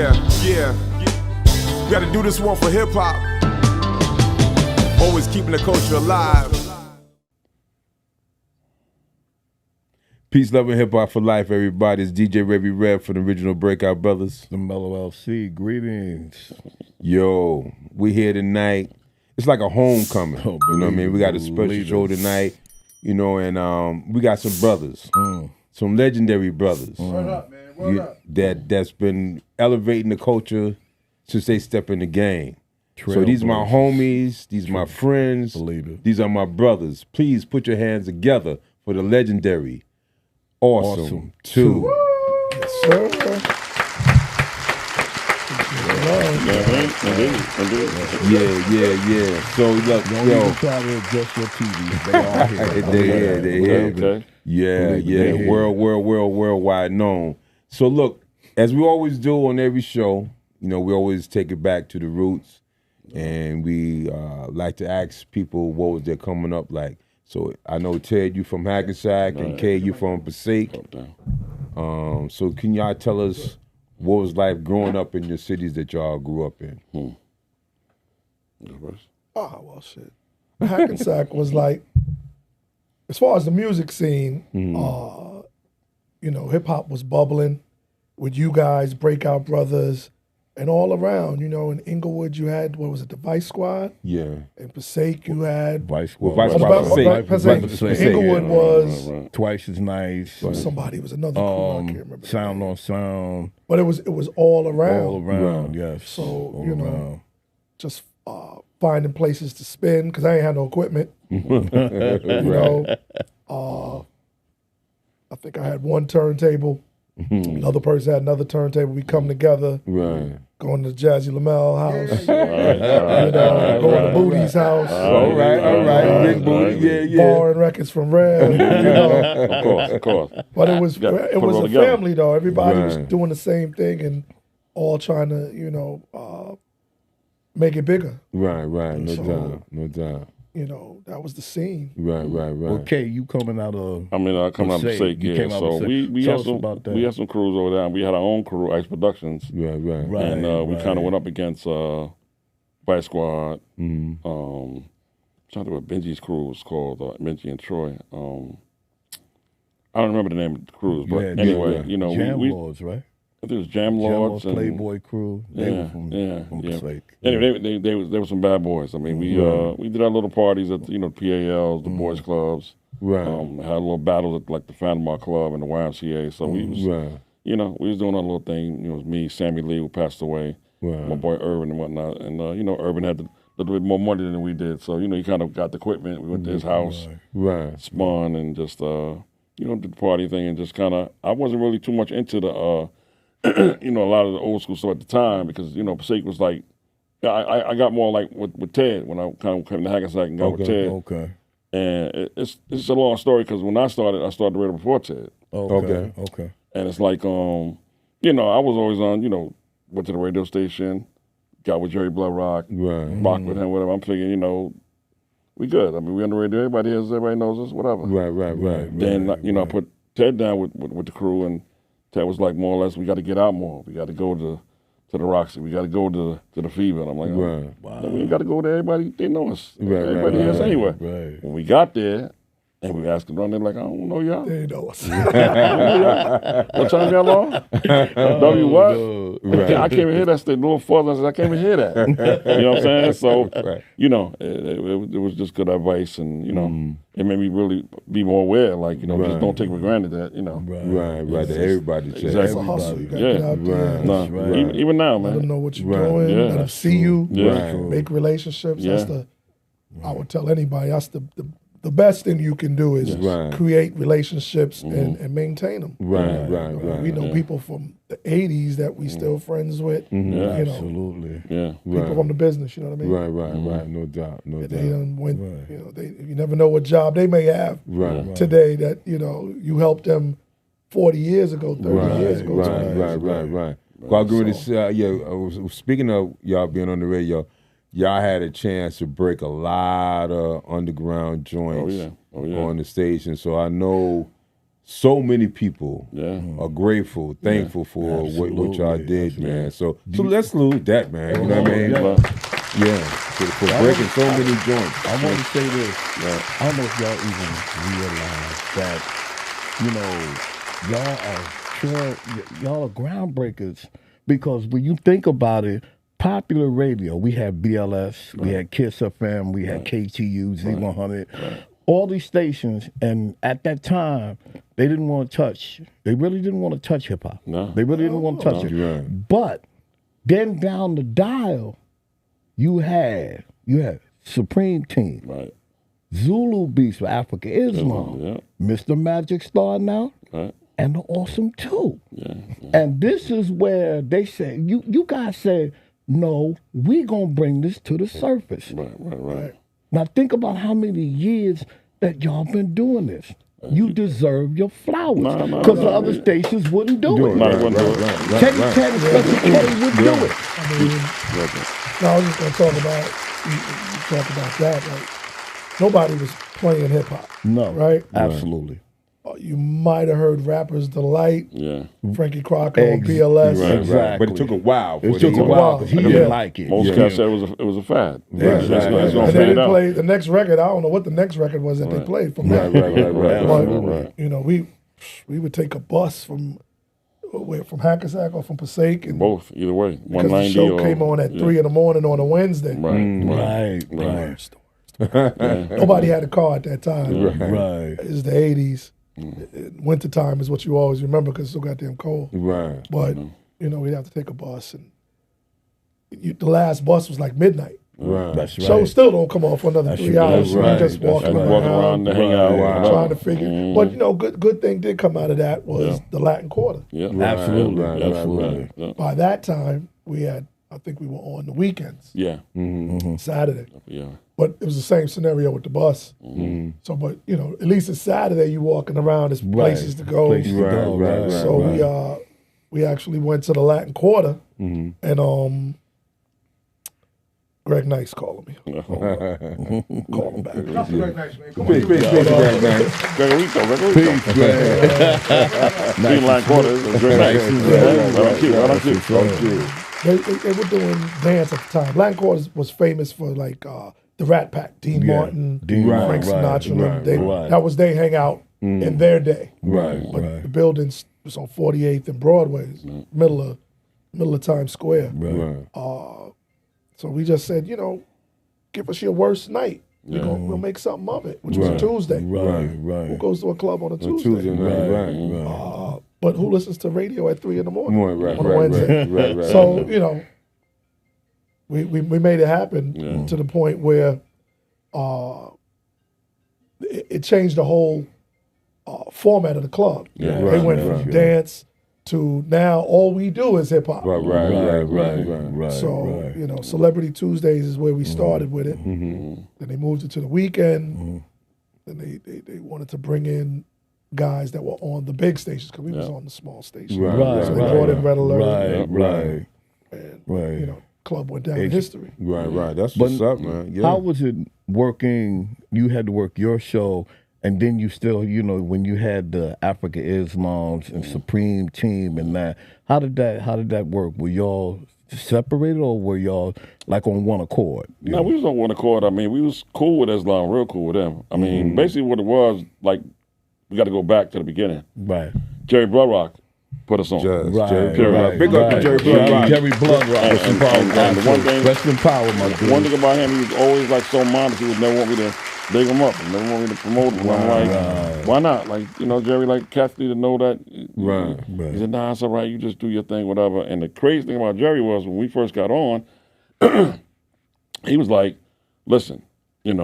Yeah. We gotta do this one for hip hop. Always keeping the culture alive. Peace, love, and hip hop for life, everybody. It's DJ Revy Rev for the original Breakout Brothers. The Mellow LC, greetings. Yo, we here tonight. It's like a homecoming. You know what I mean? We got a special show tonight, you know, and we got some brothers, some legendary brothers. Word up, man. Word up. That's been elevating the culture since they step in the game. So these are my homies, these are my friends, these are my brothers. Please put your hands together for the legendary Awesome 2. Yes, sir. Yeah. So look, Don't even try to adjust your TV. They all here. They here. Okay. Yeah. Worldwide known. So look, as we always do on every show, you know, we always take it back to the roots, and we like to ask people what was their coming up like. So I know Ted, you from Hackensack, and Kay, you from Passaic. So can y'all tell us what was life growing up in the cities that y'all grew up in? Oh, well, shit. Hackensack was like, as far as the music scene, you know, hip hop was bubbling with you guys, Breakout Brothers, and all around. You know, in Inglewood, you had, what was it, the Vice Squad? Yeah. In Passaic, you had Vice Squad. Passaic. Inglewood was Twice as Nice. Somebody was another crew, I can't remember. Sound on Sound. But it was all around. All around, yes. So, all you know, around. just finding places to spin, because I ain't had no equipment. You know, I think I had one turntable. Another person had another turntable. We come together, going to Jazzy Lamel house, you know, going to Booty's house. All right, Big Booty, Borrowing records from Red, you know. Of course. But it was a together. family though. Everybody was doing the same thing and all trying to, you know, make it bigger. Right, no doubt. You know, that was the scene. Right. Okay, you coming out of... I mean, coming out of Passaic, yeah. So we had some crews over there. We had our own crew, Ice Productions. Right. And we kind of went up against Vice Squad. Trying to think what Benji's crew was called, Benji and Troy. I don't remember the name of the crews, but anyway, you know, Jam Lords, right? I think it was Jam Lords and Playboy crew. They were from Passaic. Anyway, they were some bad boys. I mean, we did our little parties at the PALs, the boys clubs. Right. Had a little battle at like the Panama Club and the YMCA. So we was, you know, we was doing our little thing. You know, it was me, Sammy Lee, who passed away, my boy Urban and whatnot. And you know, Urban had a little bit more money than we did. So you know, he kind of got the equipment. We went to his house, spun, and just you know, did the party thing, and just kind of. I wasn't really too much into the. You know, a lot of the old school stuff at the time, because, you know, Passaic was like, I got more like with Ted when I kind of came to Hackensack and got with Ted. Okay. And it's a long story, because when I started right before Ted. Okay. And it's like, you know, I was always on, you know, went to the radio station, got with Jerry Bloodrock, rocked with him, whatever. I'm thinking, you know, we good. I mean, we on the radio, everybody hears us, everybody knows us, whatever. Right. Then, you know, I put Ted down with the crew, and Ted was like, more or less, we got to get out more. We got to go to the Roxy. We got to go to the Fever. And I'm like, wow. We ain't got to go there. Everybody, they know us. Everybody hears us anyway. Right. When we got there, and we asked them around, they're like, I don't know y'all. They know us. What time y'all on? W what? I can't even hear that. Stay a little further. I said, I can't even hear that. You know what I'm saying? So, you know, it was just good advice, and, you know, it made me really be more aware, like, you know, just don't take for granted that, you know. Right. That everybody checks. It's a hustle. You got to get out there. Even now, man. Let them know what you're doing. Let them see you. Yeah. Make relationships. That's I would tell anybody, that's the best thing you can do is create relationships and maintain them. Right. We know people from the 80s that we still friends with. You know, absolutely. Yeah. People from the business, you know what I mean? Right. No doubt. They done went, you know, you never know what job they may have today that, you know, you helped them 40 years ago, 30 years ago. Right. Well, I agree with this. Speaking of y'all being on the radio, y'all had a chance to break a lot of underground joints on the station. So I know so many people Yeah. are grateful, thankful for what y'all did, Absolutely. man. So let's salute that, man. You know what I mean? Yeah, for breaking so many joints. I want to say this. I don't know if y'all even realize that, y'all are groundbreakers, because when you think about it, popular radio, we had BLS, we had Kiss FM, we had KTU, Z100, all these stations, and at that time, they really didn't want to touch hip hop. No. They really didn't want to touch it. Right. But then down the dial, you had Supreme Team, Right. Zulu Beats for Africa Islam, Yeah. Mr. Magic Star now, Right. and the Awesome Two. Yeah. And this is where they said, you guys said, no, we gonna bring this to the surface. Right. Now think about how many years that y'all been doing this. You deserve your flowers, because the other stations wouldn't do it. No, they wouldn't do it. Teddy Ted, especially Teddy, would do it. I mean, no, I was just gonna talk about that. Like, nobody was playing hip hop. No, Right? Absolutely. You might have heard Rappers Delight, Yeah. Frankie Crocker on BLS. Right. Exactly. But it took a while. It took a while because he didn't like it. Most cats said it was a fad. It's gonna And they fade didn't out. play the next record. I don't know what the next record was that they played from that. Right. But, Right. we would take a bus from Hackensack or from Passaic, and Both, either way. because the 190 show or came on at 3 in the morning on a Wednesday. Right. Nobody had a car at that time. Right. It's the 80s. Winter time is what you always remember because it's so goddamn cold. Right. But, we'd have to take a bus. And the last bus was like midnight. Right. That's right. Show still don't come off for another 3 hours. right. We just walking around, to hang out. trying to figure. But, good thing did come out of that was the Latin Quarter. Yeah. Absolutely. Right. Absolutely. Yeah. By that time, I think we were on the weekends, Yeah. Saturday. Yeah. But it was the same scenario with the bus. So, but at least it's Saturday. You walking around, there's places to go. Places to go, right. So we actually went to the Latin Quarter, and Greg Nice calling me. Call him back. Greg Nice, man. Come on. Peace, man. Gregorico. Peace, Being line quarter is great. Right on cue. They were doing dance at the time. Latin Quarter was famous for like the Rat Pack, Dean Martin, Frank Sinatra. That was their hangout in their day. Right. But the building was on 48th and Broadway, middle of Times Square. Right. So we just said, give us your worst night. We'll make something of it, which was a Tuesday. Right. Who goes to a club on a Tuesday? Right. But who listens to radio at 3 in the morning Right. on a Wednesday? Right. So, we made it happen to the point where it changed the whole format of the club. Yeah. They went from dance to now all we do is hip hop. Right. So, Celebrity Tuesdays is where we started with it. Then they moved it to the weekend. Then they wanted to bring in guys that were on the big stations because we was on the small stations. So they brought in Red Alert. Right. And, club went down in history. Right. That's what's up, man. Yeah. How was it working? You had to work your show, and then you still, when you had the Africa Islams and Supreme Team and that, how did that work? Were y'all separated or were y'all like on one accord? No, we was on one accord. I mean, we was cool with Islam, real cool with them. I mean, basically what it was, like, we got to go back to the beginning. Right. Jerry Bloodrock put us on. Jerry Right. Big up to Jerry Bloodrock. Jerry Bloodrock. And the one thing, Rest in power, my dude. one thing about him, he was always like so modest. He would never want me to big him up. He never want me to promote him. I'm like, why not? Like, Jerry, like, cats need to know that. Right. He said, nah, it's all right. You just do your thing, whatever. And the crazy thing about Jerry was when we first got on, he was like, listen, it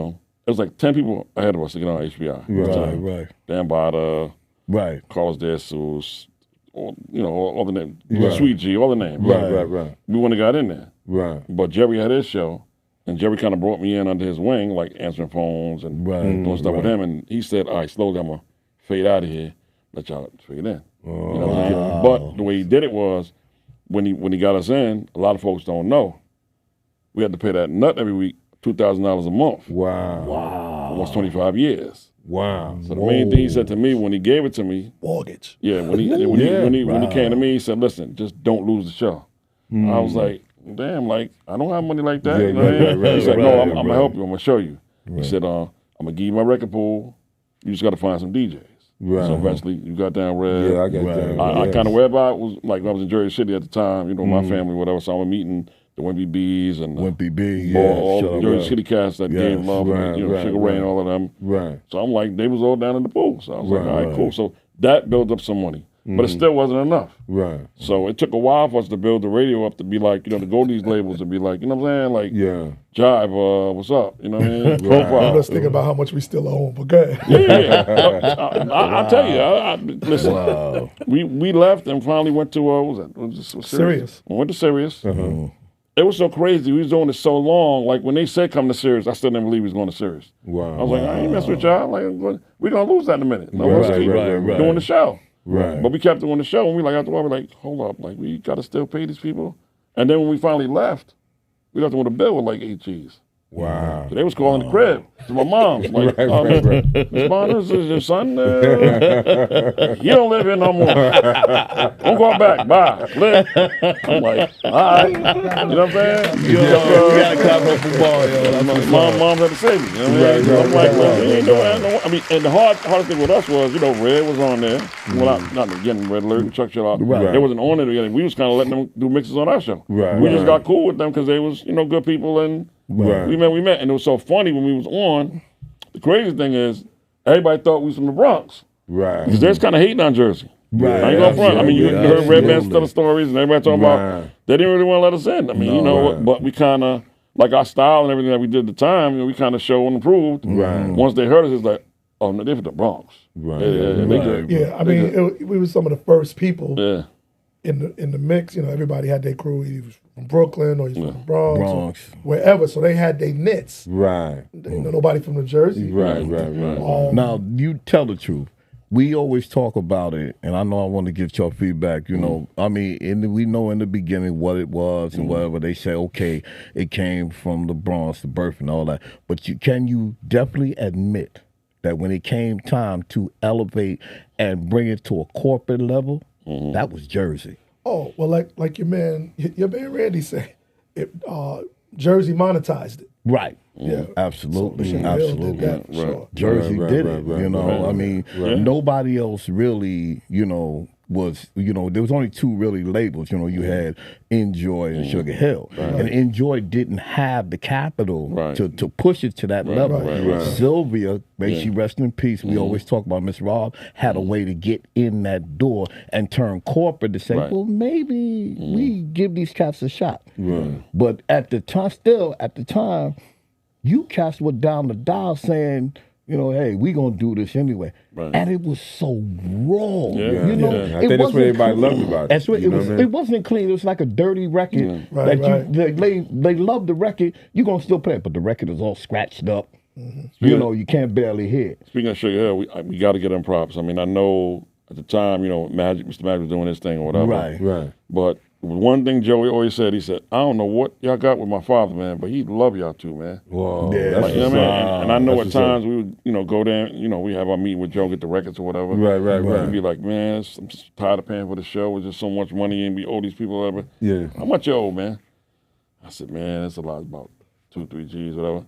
was like 10 people ahead of us to get on HBI. Right. Dan Bada, Right. Carlos De Jesus, all the names, Sweet G, all the names. Right. We wouldn't have got in there. Right. But Jerry had his show, and Jerry kind of brought me in under his wing, like answering phones and doing stuff with him. And he said, all right, slow down, I'm going to fade out of here, let y'all fade in. But the way he did it was, when he got us in, a lot of folks don't know, we had to pay that nut every week, $2,000 a month. Wow. Almost 25 years. Wow. So the main thing he said to me when he gave it to me, mortgage. yeah, when he came to me, he said, "Listen, just don't lose the show." I was like, "Damn, like I don't have money like that." Yeah, you know what I mean? right, He said, right, "No, right, I'm gonna right. help you. I'm gonna show you." He said, "I'm gonna give you my record pool. You just got to find some DJs." Right. So eventually, you got down Red. Yeah, I got that. I kind of where about was like when I was in Jersey City at the time. You know, my family, whatever. So I was meeting the Wimpy B's and Wimpy B, all yeah, the Jersey City cats that gave love, right, and, right, Sugar Ray right. and all of them. Right. So I'm like, they was all down in the pool. So I was like, Right, all right, right. cool. So that built up some money, but it still wasn't enough. Right. So it took a while for us to build the radio up to be like, to go to these labels and be like, you know what I'm saying? Like, Yeah. Jive, what's up? You know what I mean? I'm Profile. just thinking about how much we still own, but go ahead. Yeah. I'll tell you. Listen, we left and finally went to, what was that? Sirius. We went to Sirius. Uh-huh. It was so crazy. We was doing it so long. Like when they said come to Sirius, I still didn't believe he was going to Sirius. Wow. I was like, I ain't messing with y'all. Like, we're going to lose that in a minute. No, Right, let's keep right. doing the show. Right. But we kept doing the show, and we after a while, we're like, hold up, like we got to still pay these people. And then when we finally left, we left them with a bill with like 8 G's. Wow. So they was calling the crib to my mom's. Like, Right. Miss Bonner, is your son? You don't live here no more. Don't go back. Bye. Live. I'm like, all right. You know what I'm saying? You gotta clap up for ball, yo. Mom had to save me. You know what I mean? I'm like, well, you ain't doing that. I mean, and the hardest thing with us was, Red was on there. Well, not getting Red Alert and Chuck Shit out. Right. They wasn't on it yet. We was kind of letting them do mixes on our show. Right. We just got cool with them because they was, good people, and Right. we met. And it was so funny when we was on. The crazy thing is, everybody thought we was from the Bronx. Right. Because they're kind of hating on Jersey. Right. I ain't gonna front. I mean, you Absolutely, heard Red Man absolutely. tell the stories, and everybody talking about Right. they didn't really want to let us in. I mean, right. but we kind of, like our style and everything that we did at the time, we kind of showed and improved. Right. Once they heard us, it's like, oh, no, they're from the Bronx. Right. They good. Yeah, I mean, we were some of the first people Yeah. in the mix. Everybody had their crew. He was from Brooklyn or he's from the Bronx, Bronx. Or wherever. So they had their nits. Right. Nobody from New Jersey. Right. Now, you tell the truth. We always talk about it, and I know I want to get your feedback. I mean, we know in the beginning what it was and whatever. They say, okay, it came from the Bronx, the birth, and all that. But can you definitely admit that when it came time to elevate and bring it to a corporate level, that was Jersey? Oh, well, like your man Randy said, Jersey monetized it. Right. Yeah. Absolutely. Michelle Hill did Absolutely. that, for sure. Jersey Right, did right, it. right, I mean, nobody else really, was, there was only 2 really labels. You had Enjoy and Sugar Hill. And Enjoy didn't have the capital to push it to that level. right. Sylvia, may she rest in peace, we always talk about Miss Rob, had a way to get in that door and turn corporate to say, well, maybe we give these cats a shot. But at the time, you cats were down the dial saying, hey, we gonna do this anyway, and it was so raw. I think that's what everybody loved about it. That's what it was. It wasn't clean. It was like a dirty record. They loved the record. You gonna still play it, but the record is all scratched up. You can't barely hear it. Speaking of Sugar Hill, we got to get them props. I mean, I know at the time, Mr. Magic was doing his thing or whatever. Right. But one thing Joey always said, he said, I don't know what y'all got with my father, man, but he love y'all too, man. Whoa. Yeah. That's You know what I mean? And I know at what's times we would, go down, we have our meeting with Joe, get the records or whatever. Right. We'd be like, man, I'm just tired of paying for the show. It's just so much money and we owe these people whatever. Yeah. How much you owe, man? I said, man, it's a lot, about 2, 3 G's, whatever.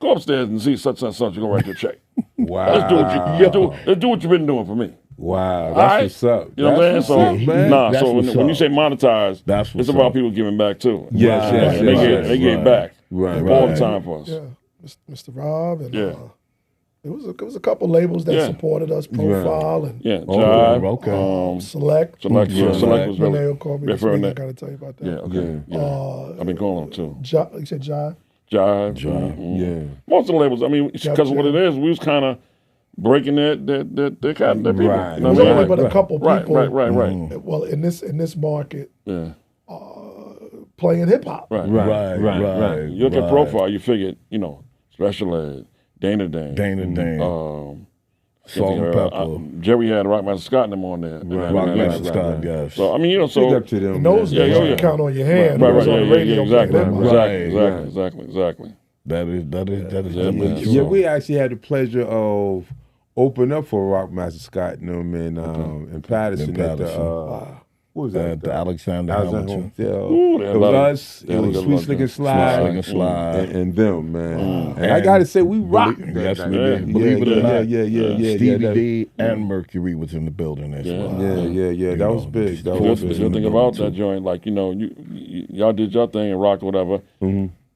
Go upstairs and see such and such. You go write your check. Wow. Let's do what you've been doing for me. Wow. That's All right? what's up. You know what I'm saying? That's So what's when you up. say monetize, That's it's what's about up. people giving back too. Yes. And they gave back Right. all the time for us. Yeah, Mr. Rob and Yeah. it was a couple labels that Yeah. supported us, Profile and Yeah, Okay, Jive, okay. Select. Select was Renee really. will call me Yeah, this for week. I Renee. got to tell you about that. Yeah, okay. Yeah. I've been calling them too. You said Jive? Jive. Yeah. Most of the labels, I mean, because of what it is, we was kind of breaking their people. Right. You know There's what I'm only saying? but a couple people. Right. Well, in this market, Yeah. playing hip hop. Right. Right. You look at Profile, you figured, Special Ed, Dana Dane. Salt and Pepper. Jerry had Rockmaster Scott and them on there. Rockmaster Scott, yes. So, I mean, Big so. up to them. And those man. days you can count on your hand. It was on the radio exactly. playing hip hop. Exactly. That is man. definitely true. Yeah, we actually had the pleasure of opened up for Rockmaster Scott and them in Patterson. At the, what was that? The Alexander Hamilton. Hotel. Ooh, It was us. yeah, It was they Sweet got Slick luck. and Slide, Slick and Slide. and them, man. And I gotta say, we rocked. Yes, that we night. did. Believe it or not, Yeah. Stevie that- D and Mercury was in the building as well. Yeah. That was big. That The was good big. thing about that joint, like, you know, y'all did your thing and rocked whatever.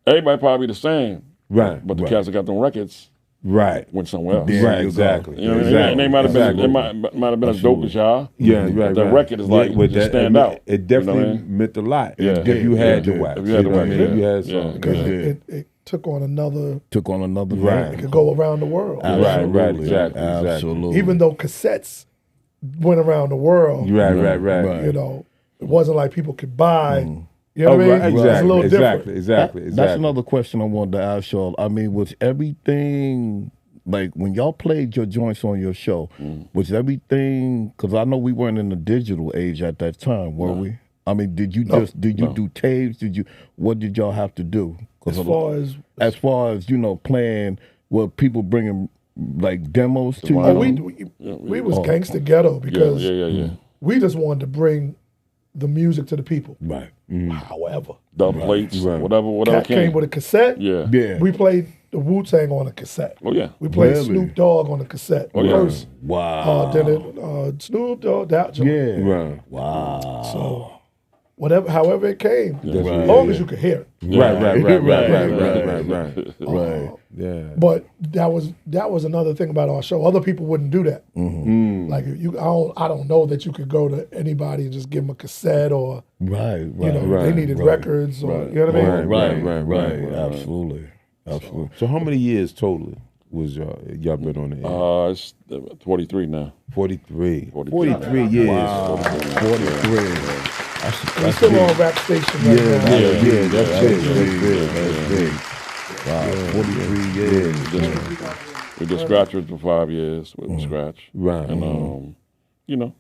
Everybody probably the same. Right. But the cats that got them records Right. went somewhere else. There Right. you go. Exactly. You know what I mean? Exactly. And they might have been, Exactly. it might have been as dope as y'all. Yeah, right. But the right. record is like, with just that, stand out. It definitely You know what I mean? meant a lot. Yeah. If you had Yeah. the wax. If you had the know what I wax, mean? If you yeah. had something. Because Yeah. it took on another. Took on another Right. It name. could go around the world. Right. Exactly. Absolutely. Even though cassettes went around the world, Right. you know, it wasn't like people could buy. You know Oh, what I mean? right. It's a little different. Exactly. That's another question I wanted to ask y'all. I mean, was everything like when y'all played your joints on your show? Was everything? Because I know we weren't in the digital age at that time, were we? I mean, did you do tapes? What did y'all have to do? As far as you know, playing, were people bringing like demos to you? Oh, we was gangsta ghetto because Yeah. we just wanted to bring the music to the people. Right. However, Dub plates, whatever Cat came with a cassette. Yeah. Yeah. We played the Wu-Tang on a cassette. Oh, yeah. We played Really? Snoop Dogg on a cassette first. Wow. Then it Snoop Dogg, that joint. Yeah. Right. Wow. So however it came, as right. long as you could hear it. Right. Yeah. But that was another thing about our show. Other people wouldn't do that. Like I don't know that you could go to anybody and just give them a cassette or Right. you know they needed records or you know what I mean. Right. Absolutely. So how many years totally was y'all been on the air? It's 43 now. 43. 43. 43 years. Wow. 43. We're still on Rap Station right now. Yeah, that's big. Wow. 43 years. We did Scratch for 5 years with Scratch. Right. And, you know,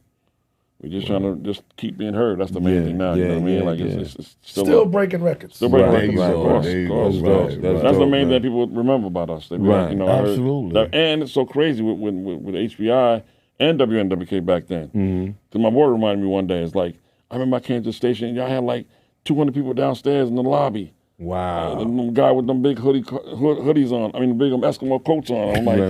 we're just trying to just keep being heard. That's the main thing now. You know what I mean? Like it's Still breaking records. Still breaking Right, records, right, of course. right. Of course, That's of course. dope. That's That's the dope, main man. thing people remember about us. They be Right. like, you know, I heard Absolutely. and it's so crazy with HBI and WNWK back then. Because my boy reminded me one day, it's like, I remember I came to the station and y'all had like 200 people downstairs in the lobby. Wow. The guy with them big hoodies on. I mean, the big Eskimo coats on. I'm like,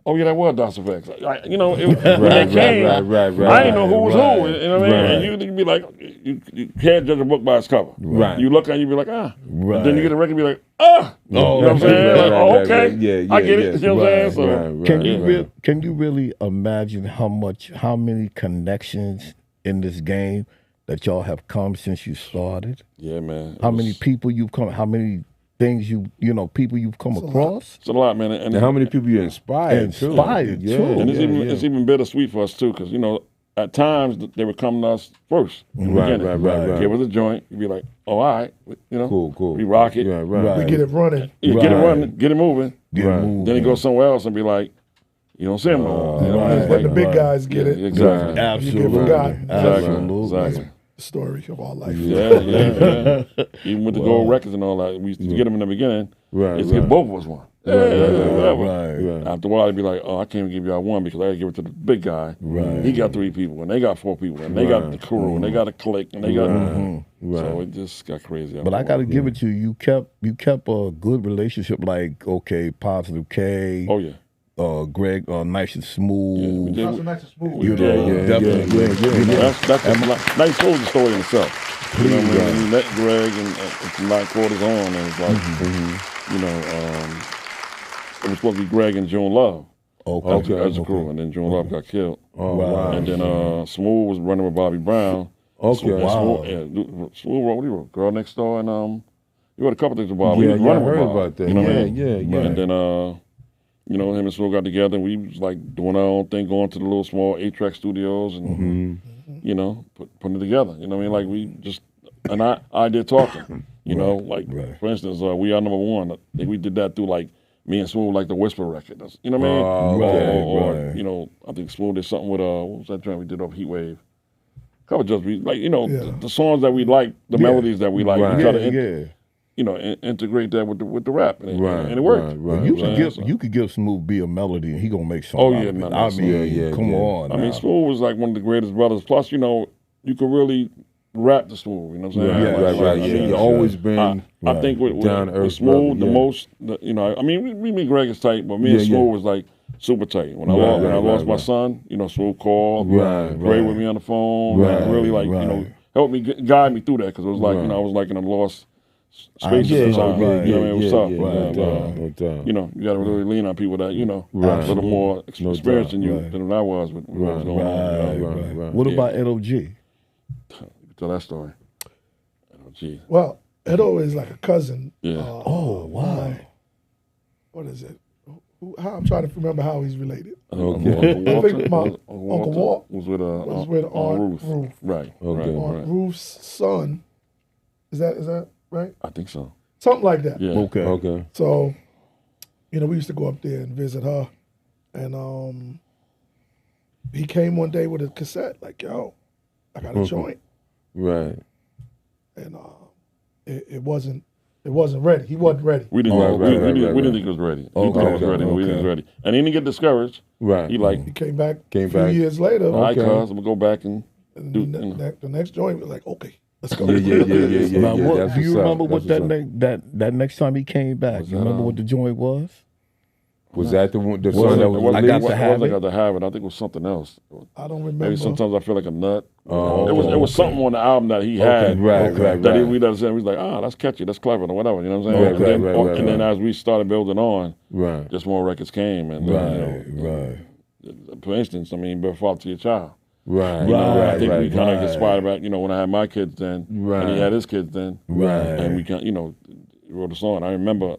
oh yeah, that was DOS Effects. You know, when they came, I didn't know who was who. You know what I mean? And you'd be like, you can't judge a book by its cover. Right. You look at it, you be like, ah. Right. Then you get a record, and be like, ah. You know what I'm saying? Like, oh, okay. I get it. You know what I'm saying? So, Can you really imagine how many connections in this game that y'all have come since you started? Yeah, man. How many people you've come? How many things people you've come across? It's a lot, man. And how many people you inspired too? Too. And it's even bittersweet for us too, because you know at times they would come to us first. Right. Give us a joint. You'd be like, oh, all right, you know, Cool. We rock it. Right. We get it running. You get it running, get it moving. Moving. Then he goes somewhere else and be like, you don't see him no more. You know, it's And the like, big guys get it. exactly. Absolutely. Absolutely. Exactly. The story of our life. Yeah. Even with the gold records and all that, we used to get them in the beginning. It's give both of us one. Right. After a while, they'd be like, oh, I can't even give y'all one because I got to give it to the big guy. Right. He got 3 people, and they got 4 people, and they got the crew, and they got a clique, and they got... So it just got crazy. But I got to give it to you. You kept a good relationship. Like Positive K. Oh, yeah. Greg, Nice and Smooth. Yeah, You know, definitely. That's Nice told the story in itself. You know what I mean? We met Greg and from 9 quarters on, and it's like, you know, it was supposed to be Greg and June Love as a crew, and then June Love got killed. Oh, wow. And then Smooth was running with Bobby Brown. Okay. Smooth, what he wrote? Girl Next Door, and he wrote a couple things with Bobby. Yeah, He was running I with heard Bobby. about that. You know what I mean? Yeah. And then, you know, him and Smooth got together, and we was like doing our own thing, going to the little small 8-track studios and, you know, putting it together. You know what I mean? Like we just, and I did talking, you know, like for instance, We Are Number One. I think we did that through like me and Smooth, like the Whisper record. You know what I mean? Or, you know, I think Smooth did something with, what was that joint we did off Heat Wave? Couple just like, you know, the songs that we like, the melodies that we like. We try to integrate that with the rap, and it worked. Right, You could give Smooth B a melody, and he gonna make something. Oh yeah, out of it. Come on. I mean, Smooth was like one of the greatest brothers. Plus, you could really rap the Smooth. You know what I'm saying? Right. You've always been. I think with Smooth, the most. I mean, me and Greg is tight, but me and Smooth was like super tight. When I lost my son, Smooth called, prayed with me on the phone, really helped me guide me through that, because it was like I was like in a lost space at the time. It was tough. You got to really lean on people that a little more experienced than you than I was with what was going on. What about LOG? Tell that story. LOG. Well, Edo is like a cousin. Yeah. Wow. What is it? I'm trying to remember how he's related. Okay. I think my Uncle Walt was with Aunt Ruth. Right. Aunt Ruth's son. Is that right? I think so. Something like that. Yeah. Okay. So, we used to go up there and visit her, and he came one day with a cassette, like, yo, I got a joint. Right. And it wasn't ready. He wasn't ready. We didn't. We didn't think it was ready. He thought it was ready. We didn't ready, and he didn't get discouraged. Right. He came back a few years later. All right, cuz, I'm gonna go back and do. The next joint was like, okay, let's go. Yeah. Now, do you remember what that next time he came back? You remember what the joint was? Was that the song that was? I got to have it. I got to have it. I think it was something else. I don't remember. Maybe sometimes I feel like a nut. It was something on the album that he had. Right. That we understand. He was like, that's catchy, that's clever, or whatever. You know what I'm saying? And then as we started building on, just more records came. And for instance, I mean, Better Father to Your Child. I think we kind of inspired about when I had my kids then, and he had his kids then, and we wrote a song. I remember.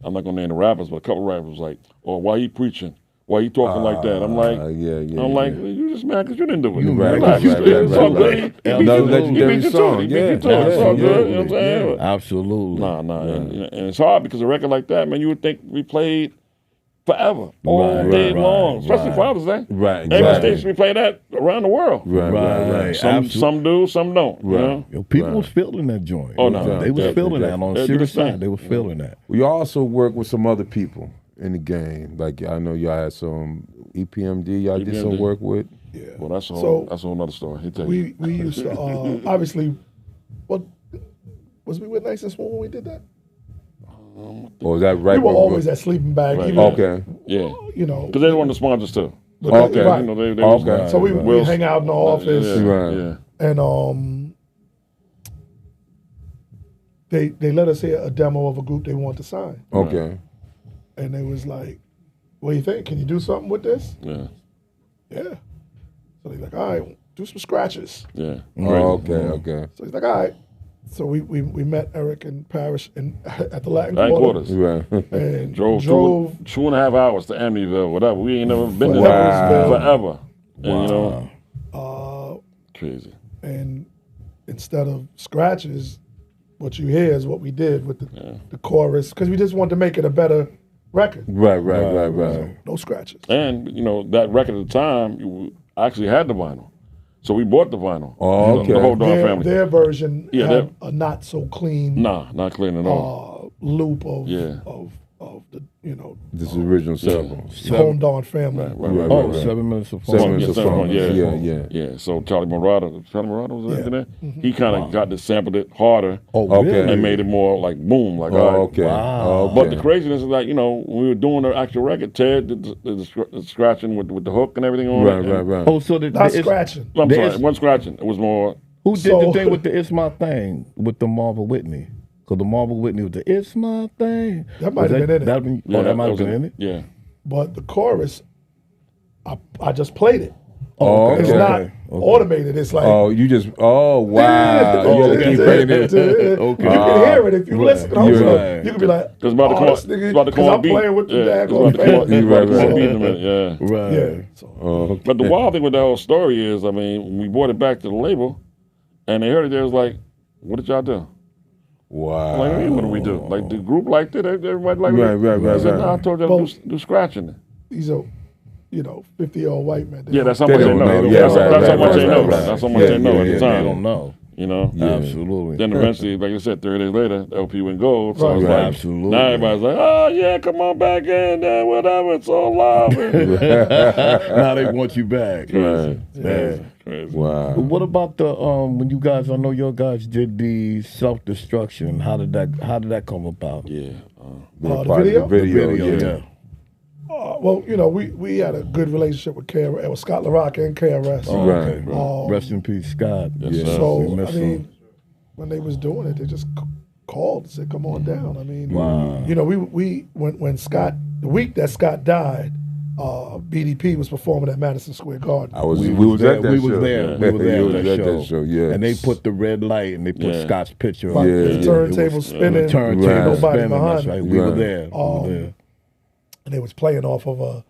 I'm not gonna name the rappers, but a couple rappers was like, "Oh, why he preaching? Why he talking like that?" I'm like, you just mad because you didn't do it. It's all good. Another legendary song. It's all good. You know what I'm saying? Absolutely. Nah. And it's hard because a record like that, man, you would think we played forever, all day long, especially Father's Day. Right. Every station we play that around the world. Right. Some do, some don't. People was feeling that joint. Oh no, they was feeling that on a serious side. They were feeling that. We also work with some other people in the game. Like I know y'all had some EPMD. Y'all did some work with. Yeah. Well, that's a whole nother story. We used to obviously. What was we with Nice and Smooth when we did that? Or was that right? We were always at Sleeping Bag. Right. Even, Okay. Yeah. Because they were one of the sponsors too. Okay. Right. They Okay. So we hang out in the office. Right. And they let us hear a demo of a group they want to sign. Okay. And they was like, "What do you think? Can you do something with this?" Yeah. So he's like, "All right, do some scratches." Yeah. Okay. So he's like, "All right." So we met Eric and Parrish at the Latin Quarters. Right. And drove 2.5 hours to Amityville, whatever. We ain't never been there forever. Wow. And, crazy. And instead of scratches, what you hear is what we did with the chorus, because we just wanted to make it a better record. Right. So, no scratches. And that record at the time, I actually had the vinyl. So we bought the vinyl. Oh, okay. The whole Dawn family. Their version had a not so clean. Nah, not clean at all. Loop of the this original sample. Home Dawn family. Right. 7 minutes of Seven fun. minutes of fun. Yeah. So Charlie Murata was in there. He kind of got to sampled it harder. Okay. And made it more like boom, like okay. Wow. But the craziness is like when we were doing the actual record, Ted did the scratching with the hook and everything on it. Right. Oh, so not scratching. I'm sorry, it wasn't scratching. It was more. Who did the thing with the "It's My Thing" with the Marvel Whitney? Because the Marvel Whitney was the "It's My Thing." That might have been in it. That might have been in it. Yeah. But the chorus, I just played it. Okay. It's not automated. It's like wow. You got to keep playing it. You can hear it if you listen. You can be like, because I'm playing with the Right. But the wild thing with the whole story is, I mean, when we brought it back to the label, and they heard it, they was like, "What did y'all do?" Wow. Like, hey, what do we do? Like the group liked it. Everybody liked it. Right. I said, "No, I told y'all to do scratching." These are 50-year-old white men. Yeah, that's how much they know. That's how much they know. That's how much they know at the time. They don't know. You know? Yeah. Absolutely. Then eventually, like I said, 30 days later, the LP went gold. So Right. it's Right. like, Absolutely. now everybody's like, oh, yeah, come on back in there, whatever, it's all love. Now they want you back. Right. Yeah. Crazy. Wow. What about the when you guys? I know your guys did the self-destruction. How did that come about? Yeah. The Part of video? The video, yeah. Well, you know, we had a good relationship with KRS, with Scott LaRock and KRS. Oh, Right. okay. Rest in peace, Scott. Yes, sir. So, we I miss him. mean, when they was doing it, they just called and said, come on down. I mean, Wow. you know, we when Scott, the week that Scott died, BDP was performing at Madison Square Garden. We was at that We show. was there. Yeah. We were there You at was that show. Yeah. And they put the red light and they put Yeah. Scott's picture. Right, on Yeah, the there. turntable It was- spinning, The turntable Right. nobody spinning. behind That's it. right. We were Right. there. We were there. And they was playing off of a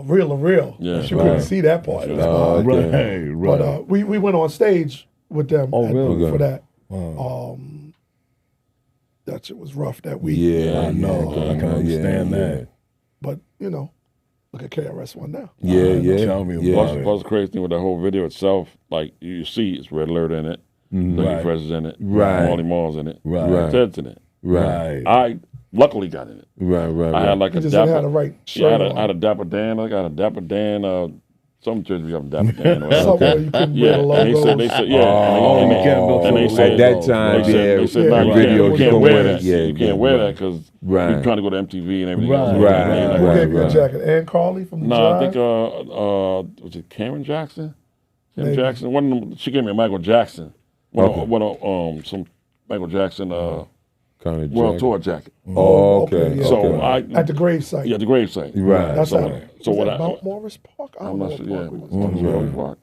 reel to reel. Yeah, But you right. couldn't see that part. It was fine. Okay. Right. But we went on stage with them Oh, really? for that. Wow. That shit was rough that week. Yeah, I know. I can understand that. But, you know, look at KRS One now. Yeah, yeah. Tell me yeah. about it. Plus the crazy thing with that whole video itself, like you see, it's Red Alert in it, Dougie Right. Fresh is in it, Right. Marley Marl's in it, Right. Ted's in it. Right. I luckily got in it. Right. I had like He a just didn't dapper. have the right Yeah, I shirt had on. a Dapper Dan. I got a Dapper Dan. Some church we have a Dapper Dan. Or whatever. Somewhere you couldn't Yeah, wear the and logo. they said, yeah. Oh, and you they, can't go and they so said, At that time, they said, yeah, they said, yeah, nah, you video can't, was you can't going wear in. that. Yeah, You can't wear that because Right. you're trying to go to MTV and everything Right. else. Right. Who gave you right. a jacket? Ann Carly from the No, Drive? I think was it Karen Jackson? Karen Maybe. Jackson. One of them, she gave me a Michael Jackson. Some Michael Jackson Kind of World Tour jacket. Oh, okay. yeah. So okay. At the gravesite. the gravesite. Right. That's So, how. so was what that I Mount Morris Park? I I'm don't know not what sure. park Yeah, it was. Park.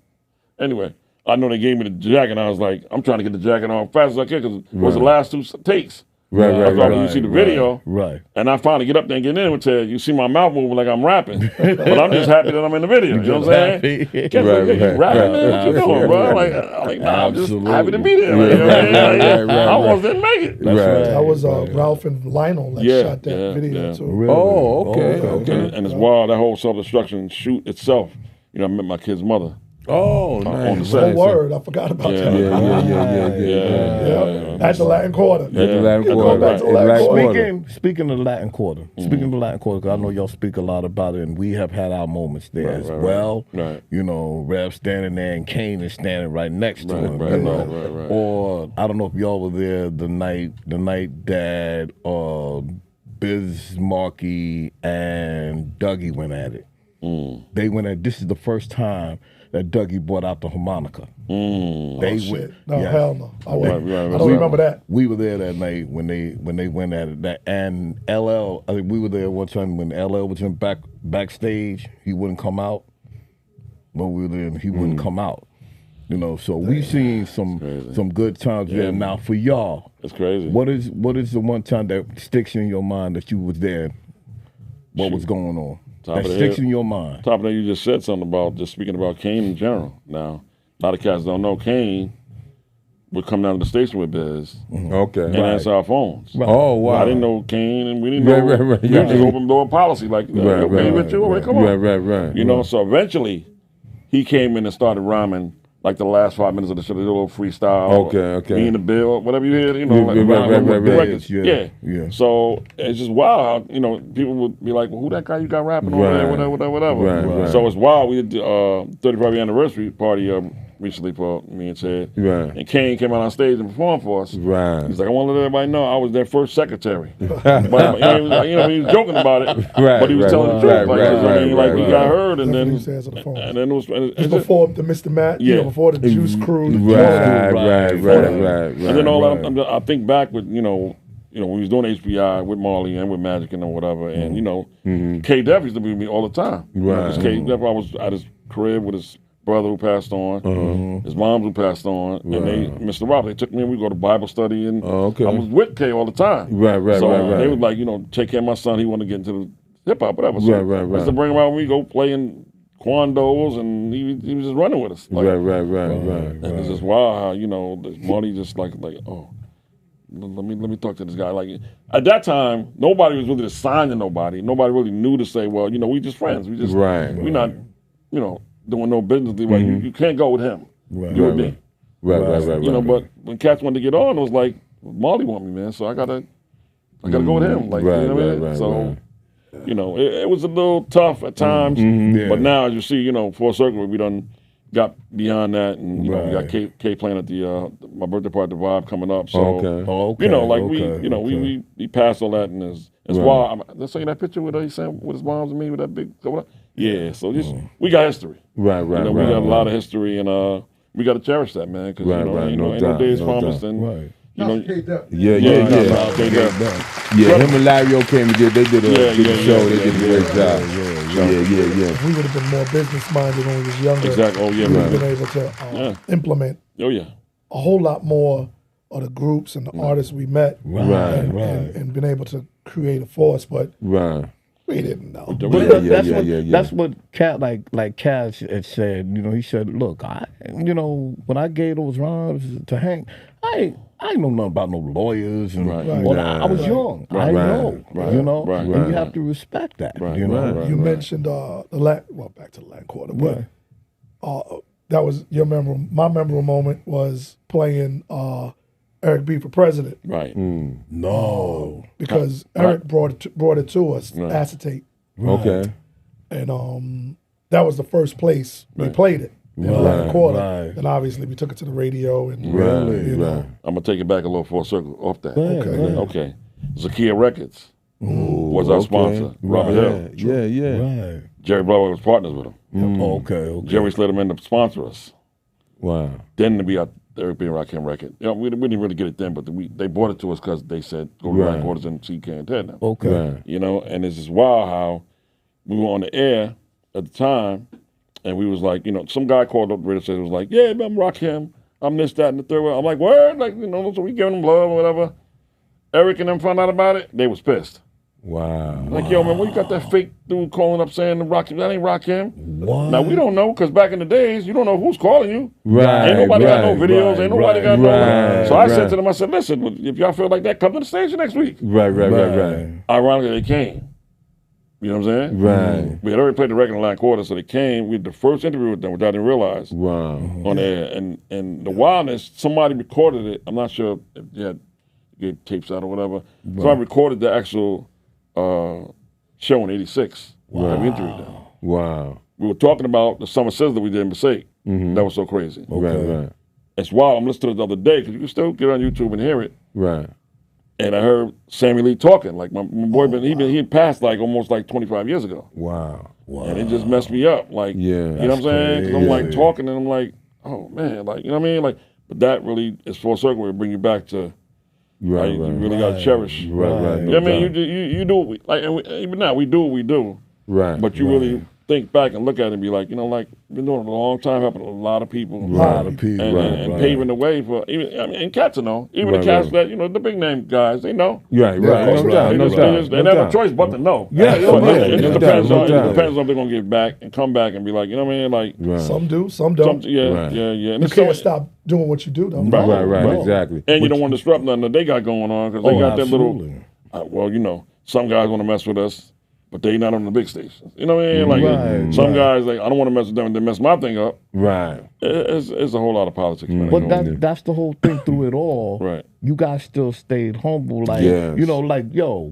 Anyway, I know they gave me the jacket, and I was like, I'm trying to get the jacket on fast as I can because it was the last two takes. Right. After you see the video, Right. and I finally get up there and get in and tell you see my mouth moving like I'm rapping, but I'm just happy that I'm in the video. You know what I'm saying? Happy. Kids Right, like, yeah, you right, rapping, right. man? What you doing, bro? Like nah, I'm just Absolutely. happy to be there. Like, you know what I mean? Like, Right. I almost didn't make it. That's right. That was Ralph and Lionel that Yeah, shot that yeah, video yeah. too. Really? Oh, okay. And it's wild, that whole self-destruction shoot itself. You know, I met my kid's mother. Oh, on the nice. set. Oh, word. I forgot about Yeah. that. Yeah. At the Latin Quarter. At the Latin Yeah. Quarter. Back to In Latin Latin Quarter. Quarter. Speaking of Latin Quarter, because I know y'all speak a lot about it, and we have had our moments there as well. Right. You know, Rev standing there, and Kane is standing right next to him. right, you know? right. Or I don't know if y'all were there the night that Biz Markie and Dougie went at it. They went at. This is the first time that Dougie brought out the harmonica. They Shit. No, yeah. hell no. I Right. don't remember that. We were there that night when they went at it. And LL, I think we were there one time when LL was in backstage. He wouldn't come out. When we were there, he wouldn't come out. You know, so we've seen some good times there. Now for y'all, It's crazy. what is the one time that sticks in your mind that you was there? What was going on? Top That of the sticks head. in your mind. Top of that, you just said something about just speaking about Kane in general. Now, a lot of cats don't know Kane would come down to the station with Biz Okay. and answer our phones. Oh, wow. I didn't know Kane, and we didn't know. Right. We were just open door policy, like, okay, with you, come on. Right. You know, so eventually he came in and started rhyming like the last 5 minutes of the show, a little freestyle. Okay. Me and the Bill, whatever you hear, you know, Right, right. records. Yeah. So it's just wild how, you know, people would be like, well, who that guy you got rapping over there, whatever. Right. So it's wild. We did the 35th anniversary party recently for me and Ted. Right. And Kane came out on stage and performed for us. Right. He's like, I want to let everybody know I was their first secretary. But he was joking about it, Right, but he was right, telling the truth. right, We right. got heard, and Definitely then used to answer the phone. and then it was Just before the Mr. Matt, Yeah. before the Juice Crew. Right. and then all that. I think back with you know when we was doing HBI with Marley and with Magic and whatever, and you know K Def used to be with me all the time. Right. Because K Def, I was at his crib with his brother who passed on, his mom who passed on, and Mr. Rob, they took me and we go to Bible study, and okay. I was with K all the time. Right. So they was like, take care of my son. He wanted to get into the hip hop, whatever. So Right. I used to bring him out when we go play in Quandos, and he was just running with us. Like, Right. and it's just wild how this Marty just like oh, let me talk to this guy. Like at that time, nobody was really assigning nobody. Nobody really knew to say, well, we just friends. We just we're not doing no business. Like you can't go with him. Right. You with me. Right. You know, but when cats wanted to get on, it was like Marley want me, man. So I gotta go with him. Like, you know what I mean? So, you know, it was a little tough at times, but now as you see, you know, Full Circle, we done got beyond that, and you know, we got K playing at the my birthday party, the Vibe coming up. So, you know, like we passed all that, and it's wild. Let's say that picture with his moms and me with that big. Yeah, so we got history. Right. You know, we got a lot of history, and we got to cherish that, man, because ain't no days promised, and you know, yeah. Him and Larry came and they did a show. They did a great job. Yeah. If we would have been more business minded when we was younger, exactly. we would have been able to implement a whole lot more of the groups and the artists we met, and been able to create a force. But we didn't know. That's what Cat like Cash had said. You know, he said, "Look, when I gave those rhymes to Hank, I ain't know nothing about no lawyers, and I was young. I didn't know, you know, and you have to respect that. You know, you mentioned back to the Latin Quarter, but that was my memorable moment was playing Eric B for president. Right. No, because Eric brought it to us, acetate. Okay. And that was the first place we played it. In the Latin Quarter, and obviously we took it to the radio. And you know. I'm gonna take it back a little Full Circle off that. Okay. Zakia Records was our sponsor. Robert Hill. Yeah. Jerry Blower was partners with him. Okay. Jerry slid him in to sponsor us. Wow. Then to be our Eric B and Rakim record. You know, we didn't really get it then, but they bought it to us because they said go to Latin Quarters and see K and Ted now. Okay. You know, and it's just wild how we were on the air at the time. And we was like, you know, some guy called up the radio station, was like, yeah, I'm Rakim, I'm this, that, and the third one. I'm like, word? Like, you know, so we giving them love or whatever. Eric and them found out about it, they was pissed. Wow. Like, yo, man, what you got that fake dude calling up saying Rakim? That ain't Rakim. What? Now, we don't know, because back in the days, you don't know who's calling you. Right. Ain't nobody got no videos, ain't nobody got no. So I said to them, I said, listen, if y'all feel like that, come to the station next week. Right. Ironically, they came. You know what I'm saying? Right. We had already played the record in Latin Quarter, so they came. We had the first interview with them, which I didn't realize. Wow. On air. And the wildness, somebody recorded it. I'm not sure if they had get tapes out or whatever. So I recorded the actual show in '86. Wow. We interviewed them. Wow. We were talking about the Summer Sizzler we did in Passaic. That was so crazy. Right. It's wild. I'm listening to it the other day because you can still get on YouTube and hear it. Right. And I heard Sammy Lee talking. Like my boy, he had passed like almost like 25 years ago. Wow. And it just messed me up. Like, you know what I'm saying? Because I'm like talking and I'm like, oh man, like, you know what I mean? Like, but that really is Full Circle. It bring you back to, you really got to cherish. Right. You know what I mean? You do what we, like, and even now we do what we do. Right. But you really think back and look at it and be like, you know, like, been doing it a long time, helping a lot of people. And paving the way for, even, I mean, and cats to know. Even the cats that, you know, the big name guys, they know. Right. No doubt. They never have a choice but to know. It just depends on if they're going to give back and come back and be like, you know what I mean? Like, some do, some don't. Yeah. And you can't stop doing what you do, though. Right, exactly. And you don't want to disrupt nothing that they got going on because they got that little, well, you know, some guys want to mess with us. But they not on the big stations. You know what I mean? Like some guys, like I don't want to mess with them and they mess my thing up. Right. It's a whole lot of politics. Man, but that's the whole thing through it all. Right. You guys still stayed humble. Like you know, like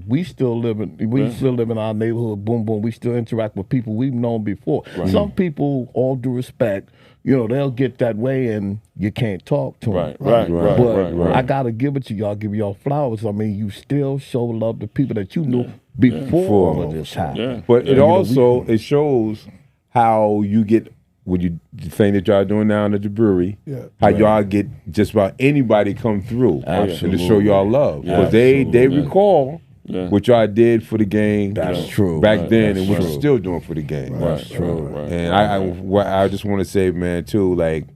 we still live in our neighborhood. Boom, boom. We still interact with people we've known before. Right. Some people, all due respect, you know, they'll get that way and you can't talk to them. Right. I gotta give it to y'all. Give y'all flowers. I mean, you still show love to people that you knew before all of this happened. But it also it shows how you get when you the thing that y'all doing now at the brewery. How y'all get just about anybody come through and to show y'all love because they recall. What y'all did for the game. That's true. Back then, and what you're still doing for the game. That's true. And I just want to say, man, too, like,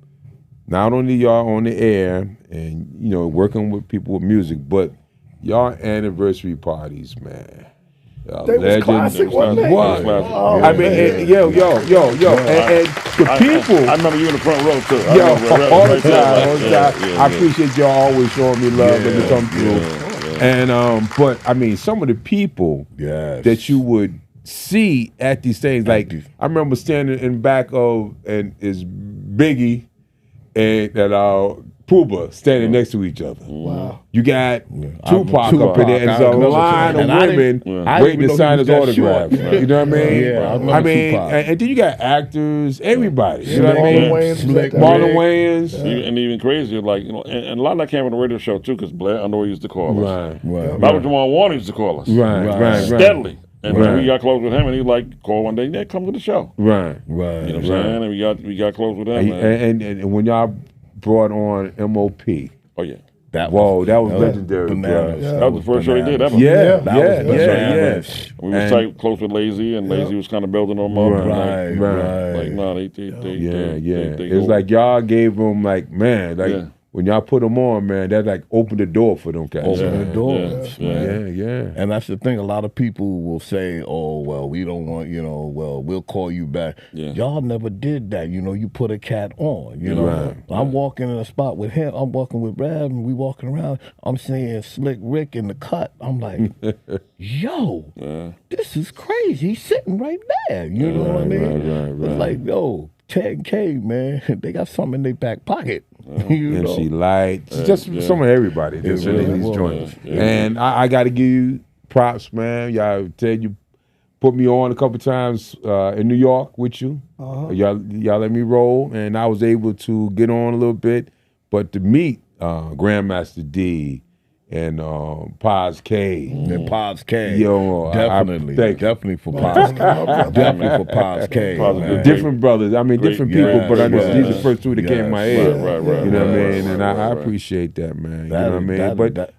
not only y'all on the air and, you know, working with people with music, but y'all anniversary parties, man. They was classic, wasn't they? What? I mean, yo. And the people. I remember you in the front row, too. All the time. I appreciate y'all always showing me love and to come through. And but I mean, some of the people that you would see at these things, like I remember standing in back of and is Biggie and Puba standing next to each other. Wow. You got Tupac up in there, and there's a line of women waiting to sign his autograph. You know what I mean? Yeah, I mean, and then you got actors, everybody. You know what I Marlon mean? Wayans, Marlon Wayans. And even crazier, like, you know, and a lot of that came from the radio show too, because Blair Underwood used to call us. Right. Robert Jamal Warner used to call us. Right. Steadily. And then we got close with him, and he like called one day, yeah, come to the show. Right. You know what I'm saying? And we got close with him. And when y'all brought on MOP. Oh yeah. That was legendary. Bro. That was the first show he did ever. Yeah. We was tight, close with Lazy, and Lazy was kind of building them up. Right. Like, no, they It's like y'all gave them when y'all put them on, man, that like opened the door for them guys. Open the doors. Yeah. And that's the thing. A lot of people will say, "Oh, well, we don't want, we'll call you back." Yeah. Y'all never did that. You put a cat on. I'm walking in a spot with him. I'm walking with Rab, and we walking around. I'm seeing Slick Rick in the cut. I'm like, "Yo, this is crazy. He's sitting right there." You know what I mean? Right. It's like, yo, Ted and K, man, they got something in their back pocket. MC Light, just some of everybody that's in these joints. And I got to give you props, man. Ted, you put me on a couple times in New York with you. Y'all let me roll, and I was able to get on a little bit. But to meet Grandmaster D and Paz K. And Paz K. Yo, definitely for Paz K. Definitely for Paz K. Different brothers. I mean, different people, but these are the first two that came in my head. Right. You know what I mean? And I appreciate that, man. You know what I mean? But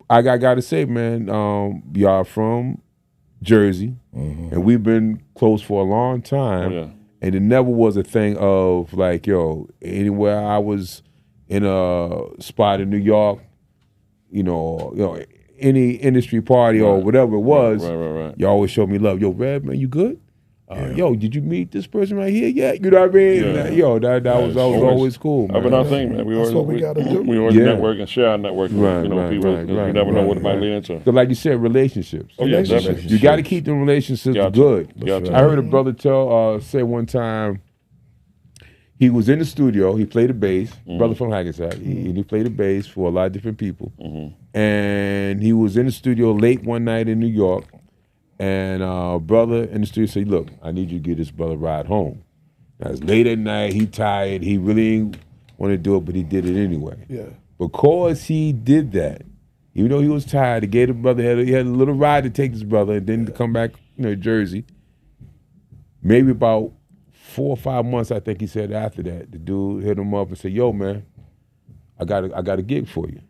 I got to say, man, y'all from Jersey, and we've been close for a long time, and it never was a thing of like, yo, anywhere I was in a spot in New York, any industry party or whatever it was, you always showed me love. Yo, Red, man, you good? Yo, did you meet this person right here yet? You know what I mean? That was always cool, man. But I think, man, that's what we got to do. We always network and share our network with people. You never know what it might lead into. Because like you said, relationships. Oh, yeah, definitely. You got to keep them relationships good. I heard a brother say one time, he was in the studio. He played the bass. Brother from Hackensack. He played the bass for a lot of different people. And he was in the studio late one night in New York. And brother in the studio said, "Look, I need you to get this brother a ride home." Now, it's late at night. He tired. He really didn't want to do it, but he did it anyway. Yeah. Because he did that, even though he was tired, he gave the brother he had a little ride to take his brother, and then to come back, Jersey. Maybe about 4 or 5 months, I think he said after that, the dude hit him up and said, "Yo, man, I got a gig for you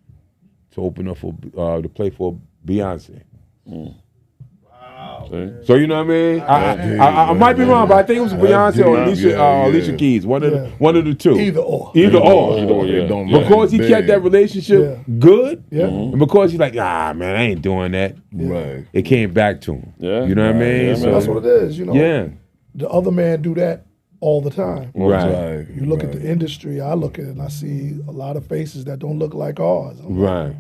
to open up to play for Beyonce." Wow. So you know what I mean? I might be wrong, but I think it was Beyonce or Alicia Keys, one of the two. Either or. Because he kept that relationship good, Yeah. and because he's like, man, I ain't doing that. Right. It came back to him. Yeah. You know what I mean? Yeah, So That's what it is, Yeah. The other man do that all the time. Right. You look at the industry, I look at it and I see a lot of faces that don't look like ours. I'm like,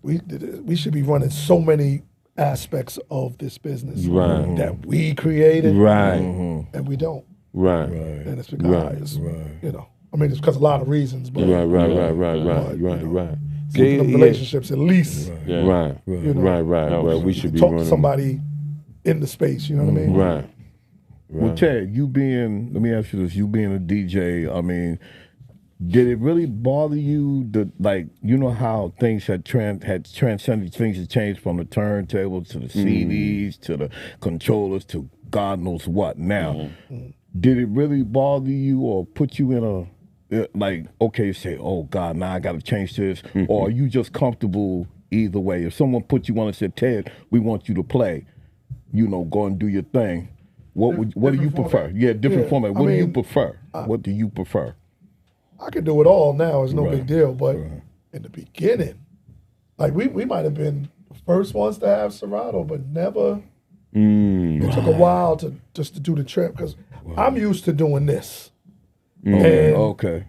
Right. we should be running so many aspects of this business Right. that we created, Right. and we don't. Right. And it's because, I mean, it's because of a lot of reasons, but Right. keeping them relationships at least. Right. We should be talk running. to somebody in the space, you know what I mean? Right. Well, Ted, let me ask you this, you being a DJ, I mean, did it really bother you how things had transcended, things had changed from the turntables to the CDs to the controllers to God knows what now? Did it really bother you or put you in say, oh God, now I got to change this? Or are you just comfortable either way? If someone put you on and said, Ted, we want you to play, go and do your thing. What do you prefer? Yeah, different format. What do you prefer? What do you prefer? I can do it all now. It's no big deal. But in the beginning, like we might have been the first ones to have Serato, but never. It took a while to do the trip because I'm used to doing this. Okay.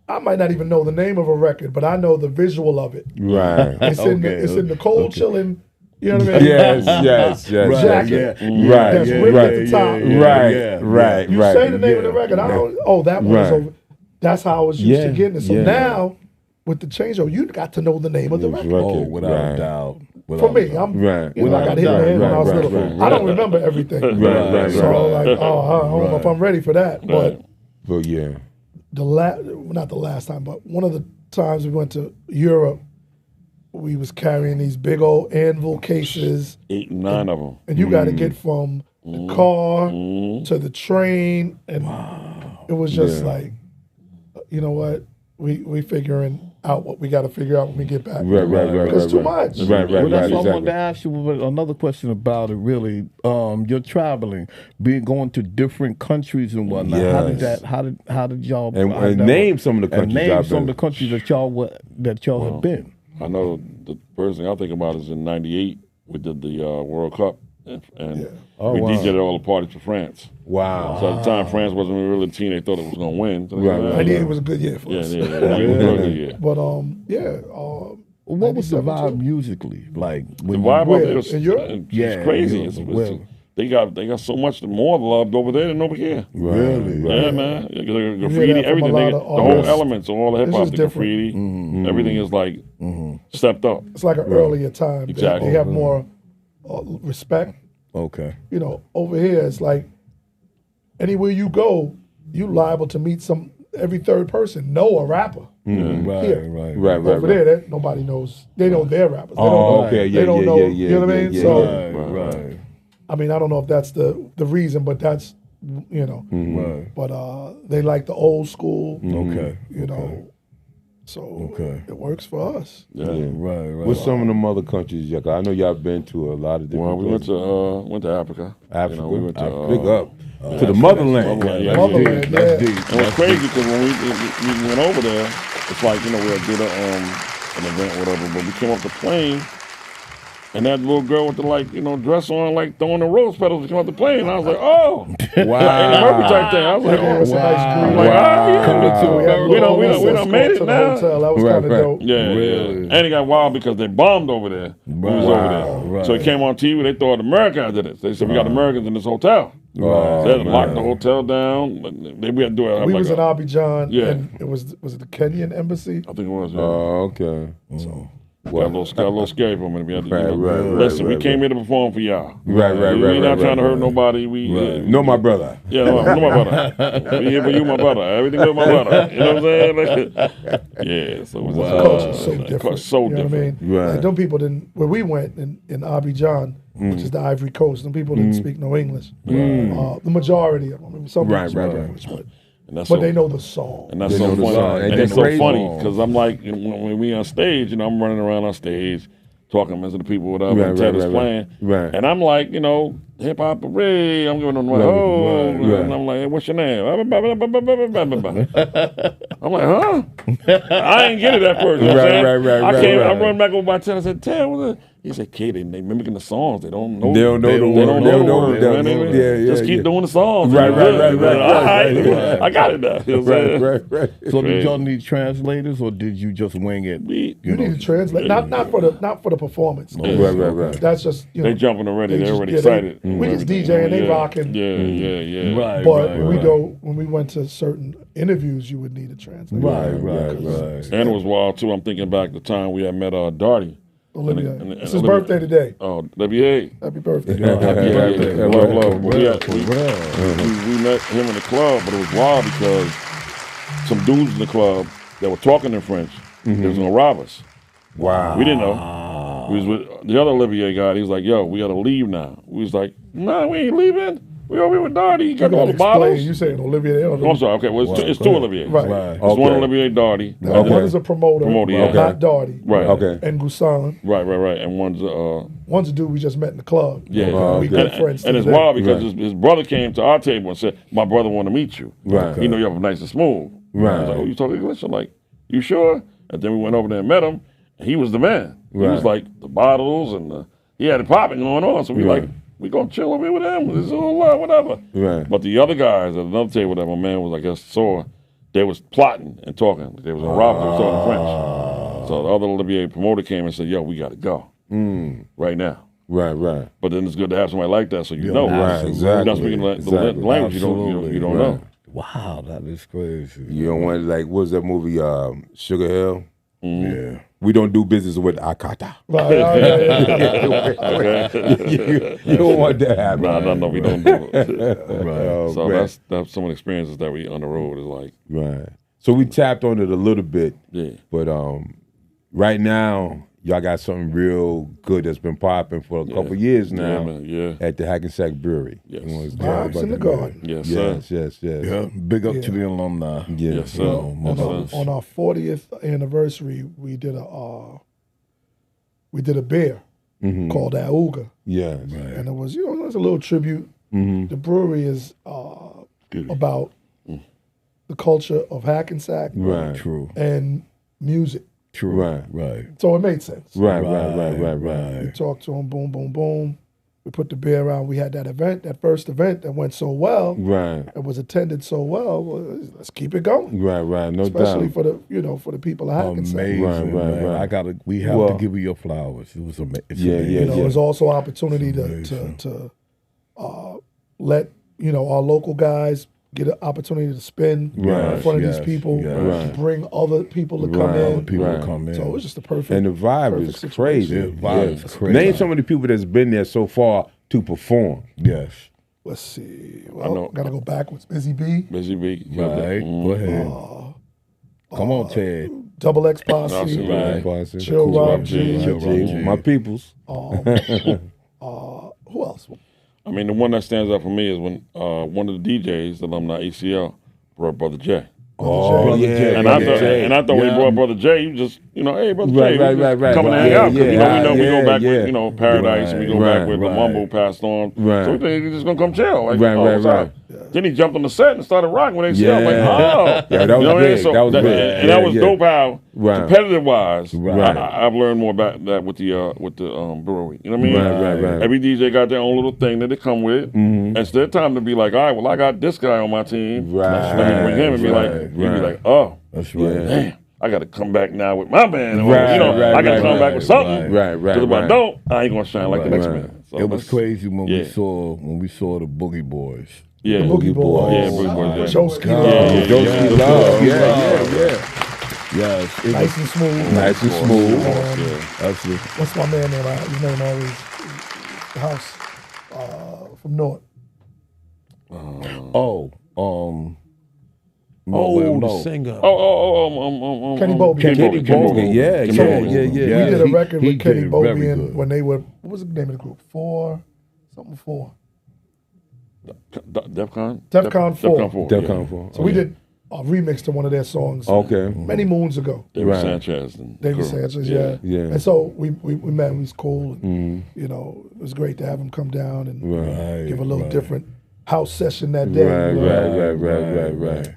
I might not even know the name of a record, but I know the visual of it. Right. It's in the cold chilling. You know what I mean? Yes. Jacket. Right. That's ripped at the top. Right. You say the name of the record. I don't. Oh, that one is over. that's how I was used to getting it. So yeah. now, with the change, you got to know the name of the record. Oh, without a doubt. For me, I'm you know, I got hit in the head when I was little. I don't remember everything. So like, I don't know if I'm ready for that. But yeah, not the last time, but one of the times we went to Europe, we was carrying these big old anvil cases, 8 and 9 of them, and you got to get from the car to the train, and it was just like, you know what, we figuring out what we got to figure out when we get back. Because too much. Well, that's what I wanted to ask you another question about it. Really, you're traveling, going to different countries and whatnot. Yes. How did y'all and name some of the countries? Name some of the countries that y'all have been. I know the first thing I think about is in '98 we did the World Cup and we DJ'd all the parties for France. Wow! So at the time France wasn't really the team they thought it was going to win. So '98 was a good year for us. Yeah, it was a good year. But what was the vibe musically like? The vibe of it was in Europe? it's crazy. They got so much more loved over there than over here. Really? Yeah, man. The graffiti, everything. The whole elements of all the hip hop, the graffiti, everything is like stepped up. It's like an earlier time. Exactly. They have more respect. Okay. You know, over here it's like anywhere you go, you liable to meet every third person know a rapper. Right. Over there, nobody knows. They know their rappers. They don't know. Okay. They don't know. You know what I mean? Right. I mean, I don't know if that's the reason, but that's, you know. But they like the old school. Okay. You know. So it works for us. Yeah. Right. What's some of them other countries? I know y'all been to a lot of different. Well, we went to Africa. Africa. You know, we went to big up to the motherland. Motherland, That's deep. And what's crazy because when we went over there, it's like, you know, we did an event, whatever, but we came off the plane. And that little girl with the, like, you know, dress on, like, throwing the rose petals to come off the plane. And I was like, oh. Wow. Eddie Murphy type thing. I was like, oh. Wow. We done made it now. That was kind of dope. Yeah. And it got wild because they bombed over there. We was over there. So it came on TV. They thought Americans did it. They said, we got Americans in this hotel. They had to lock the hotel down. We had to do it. We was in Abidjan. And it was it the Kenyan embassy? I think it was. Okay. So. Got a little scary for me. Listen, we came here to perform for y'all. We not trying to hurt nobody. Know my brother. Yeah, know my brother. We here for you, my brother. Everything with my brother. You know what I'm saying? Yeah, so it was culture so different. So you know different. What I mean? Like, them people didn't. Where we went in Abidjan, which is the Ivory Coast, them people didn't speak no English. The majority of them. I mean, some people speak English, but they know the song. And that's so funny. And it's so funny because I'm like, when we on stage, you know, I'm running around on stage talking to the people, whatever, and Ted is playing. And I'm like, you know, hip hop parade. I'm going on like, and I'm like, hey, what's your name? I'm like, huh? I ain't get it at first. You know I run back over by Ted. I said, Ted, what's that? He said, "Kid, they mimicking the songs. They don't know. They don't know the words. Just keep doing the songs. Right. I got it now. You know right. So did y'all need translators, or did you just wing it? You need to translate, not for the performance. Right. That's just they jumping already. They're already excited. We just DJ and they rocking. Yeah. Right. But when we went to certain interviews, you would need a translator. Right. And it was wild too. I'm thinking back the time we had met Darty. Olivia. It's his birthday today. Oh, Olivier. Happy birthday. Love. We met him in the club, but it was wild because some dudes in the club that were talking in French, they was going to rob us. Wow. We didn't know. We was with the other Olivier guy. He was like, yo, we got to leave now. We was like, nah, we ain't leaving. We over here with Darty. He got all the bottles. You saying Olivier? I'm sorry. Okay, well, it's two Olivier. Right. It's one Olivier Darty. One is a promoter. Not Darty. Right. Okay. And Gusan. Right. And one's a dude we just met in the club. Yeah. We good friends. And it's wild because his brother came to our table and said, my brother want to meet you. Right. You know you have nice and smooth. Right. I was like, oh, you talk English? I'm like, you sure? And then we went over there and met him. And he was the man. He was like the bottles and he had it popping going on. So we like, we gonna chill over here with him. This is all whatever. Right. But the other guys at another table that my man was, I guess, saw, they was plotting and talking. They was in robbery. They was talking French. So the other Olivier promoter came and said, yo, we got to go right now. Right. But then it's good to have somebody like that so you know. Right, exactly. You're not speaking the language, you don't know. Wow, that is crazy. You don't want like what was that movie? Sugar Hill. Yeah. We don't do business with Akata. Right, You don't want that to happen. No, we don't do it. Right. So man. that's some of the experiences that we on the road is like. Right. So we tapped on it a little bit. Yeah. But right now, y'all got something real good that's been popping for a couple years now. Yeah, man. Yeah. At the Hackensack Brewery. Yes. You wanna talk Vibes about in the that? garden. Yes, sir. Yes. Yeah. Big up to the alumni. Yeah. Yes, sir. my brothers. On our 40th anniversary, we did a beer called Auga, Yeah. and it was it was a little tribute. The brewery is about the culture of Hackensack Right. True. and music, True. Right. Right. so it made sense. Right. We talked to him, boom, boom, boom. We put the beer out. We had that first event that went so well. Right. It was attended so well. Let's keep it going. Right. No Especially doubt. for the people of Hackensack. Amazing, Right. man. We have to give you your flowers. It was amazing. Yeah. It was also an opportunity to let our local guys get an opportunity to spin Right. in front of Yes, these people, yes. Right. to bring other people to come Right. in. Other people Right. come in. So it was just a perfect. And the vibe perfect is situation. crazy. The vibe is crazy. Name some of the people that's been there so far to perform. Yes. Let's see. I Well, know. gotta go backwards. Busy B, Busy Bee. Right. Go ahead. Come on, Ted. Double X Posse, Right. Posse. Chill Cool Rob G. Chill Rob G. My peoples. Who else? I mean, the one that stands out for me is when one of the DJs, alumni ACL, brought Brother J. Oh, Jay. yeah. And I thought when he brought Brother Jay, you just, hey, Brother Right, Jay, right, we just right, coming to right. hang out. 'Cause, Yeah, we go back yeah. with, Paradise, and we go Right, back with the right. Mumbo passed on. Right. So we think he's just going to come chill. Like, Right, what's right, up? Then he jumped on the set and started rocking with ACL. I'm like, Yeah. oh. Yeah, that was You know what I mean? big. So That was big. And Yeah, that was yeah. dope how, Right. competitive-wise, Right. I've learned more about that with the brewery. You know what I mean? Right. Every DJ got their own little thing that they come with. And it's their time to be like, all right, well, I got this guy on my team. Right. Let me bring him and be like, Right. he'd be like, oh. That's right. Damn, I got to come back now with my band. Or, Right, right, I got to right, come back with something. Right. Because if I don't, I ain't gonna shine like the next man. So It was that's- crazy when yeah. we saw the Boogie Boys. Yeah, Boogie Boys. Yeah, Boogie Boys. Yeah. Josky Yeah, Love. Josie Love. Yeah. Yes, it Nice was, and smooth. Nice and smooth. that's it. What's my man name? His name always the house from North. No. singer. Kenny Bobby. Kenny Bobby. Yeah. We Yeah, did a he- record he with Kenny did it Bobby very and good. when they were, what was the name of the group? Four. DEFCON? DEFCON 4. Defcon 4. So we did a remix to one of their songs Okay. many moons ago. David Right. Sanchez. And David crew. Sanchez, yeah. Yeah. And so we met him. He was cool. And, it was great to have him come down and Right, give a little right. different house session that day. Right.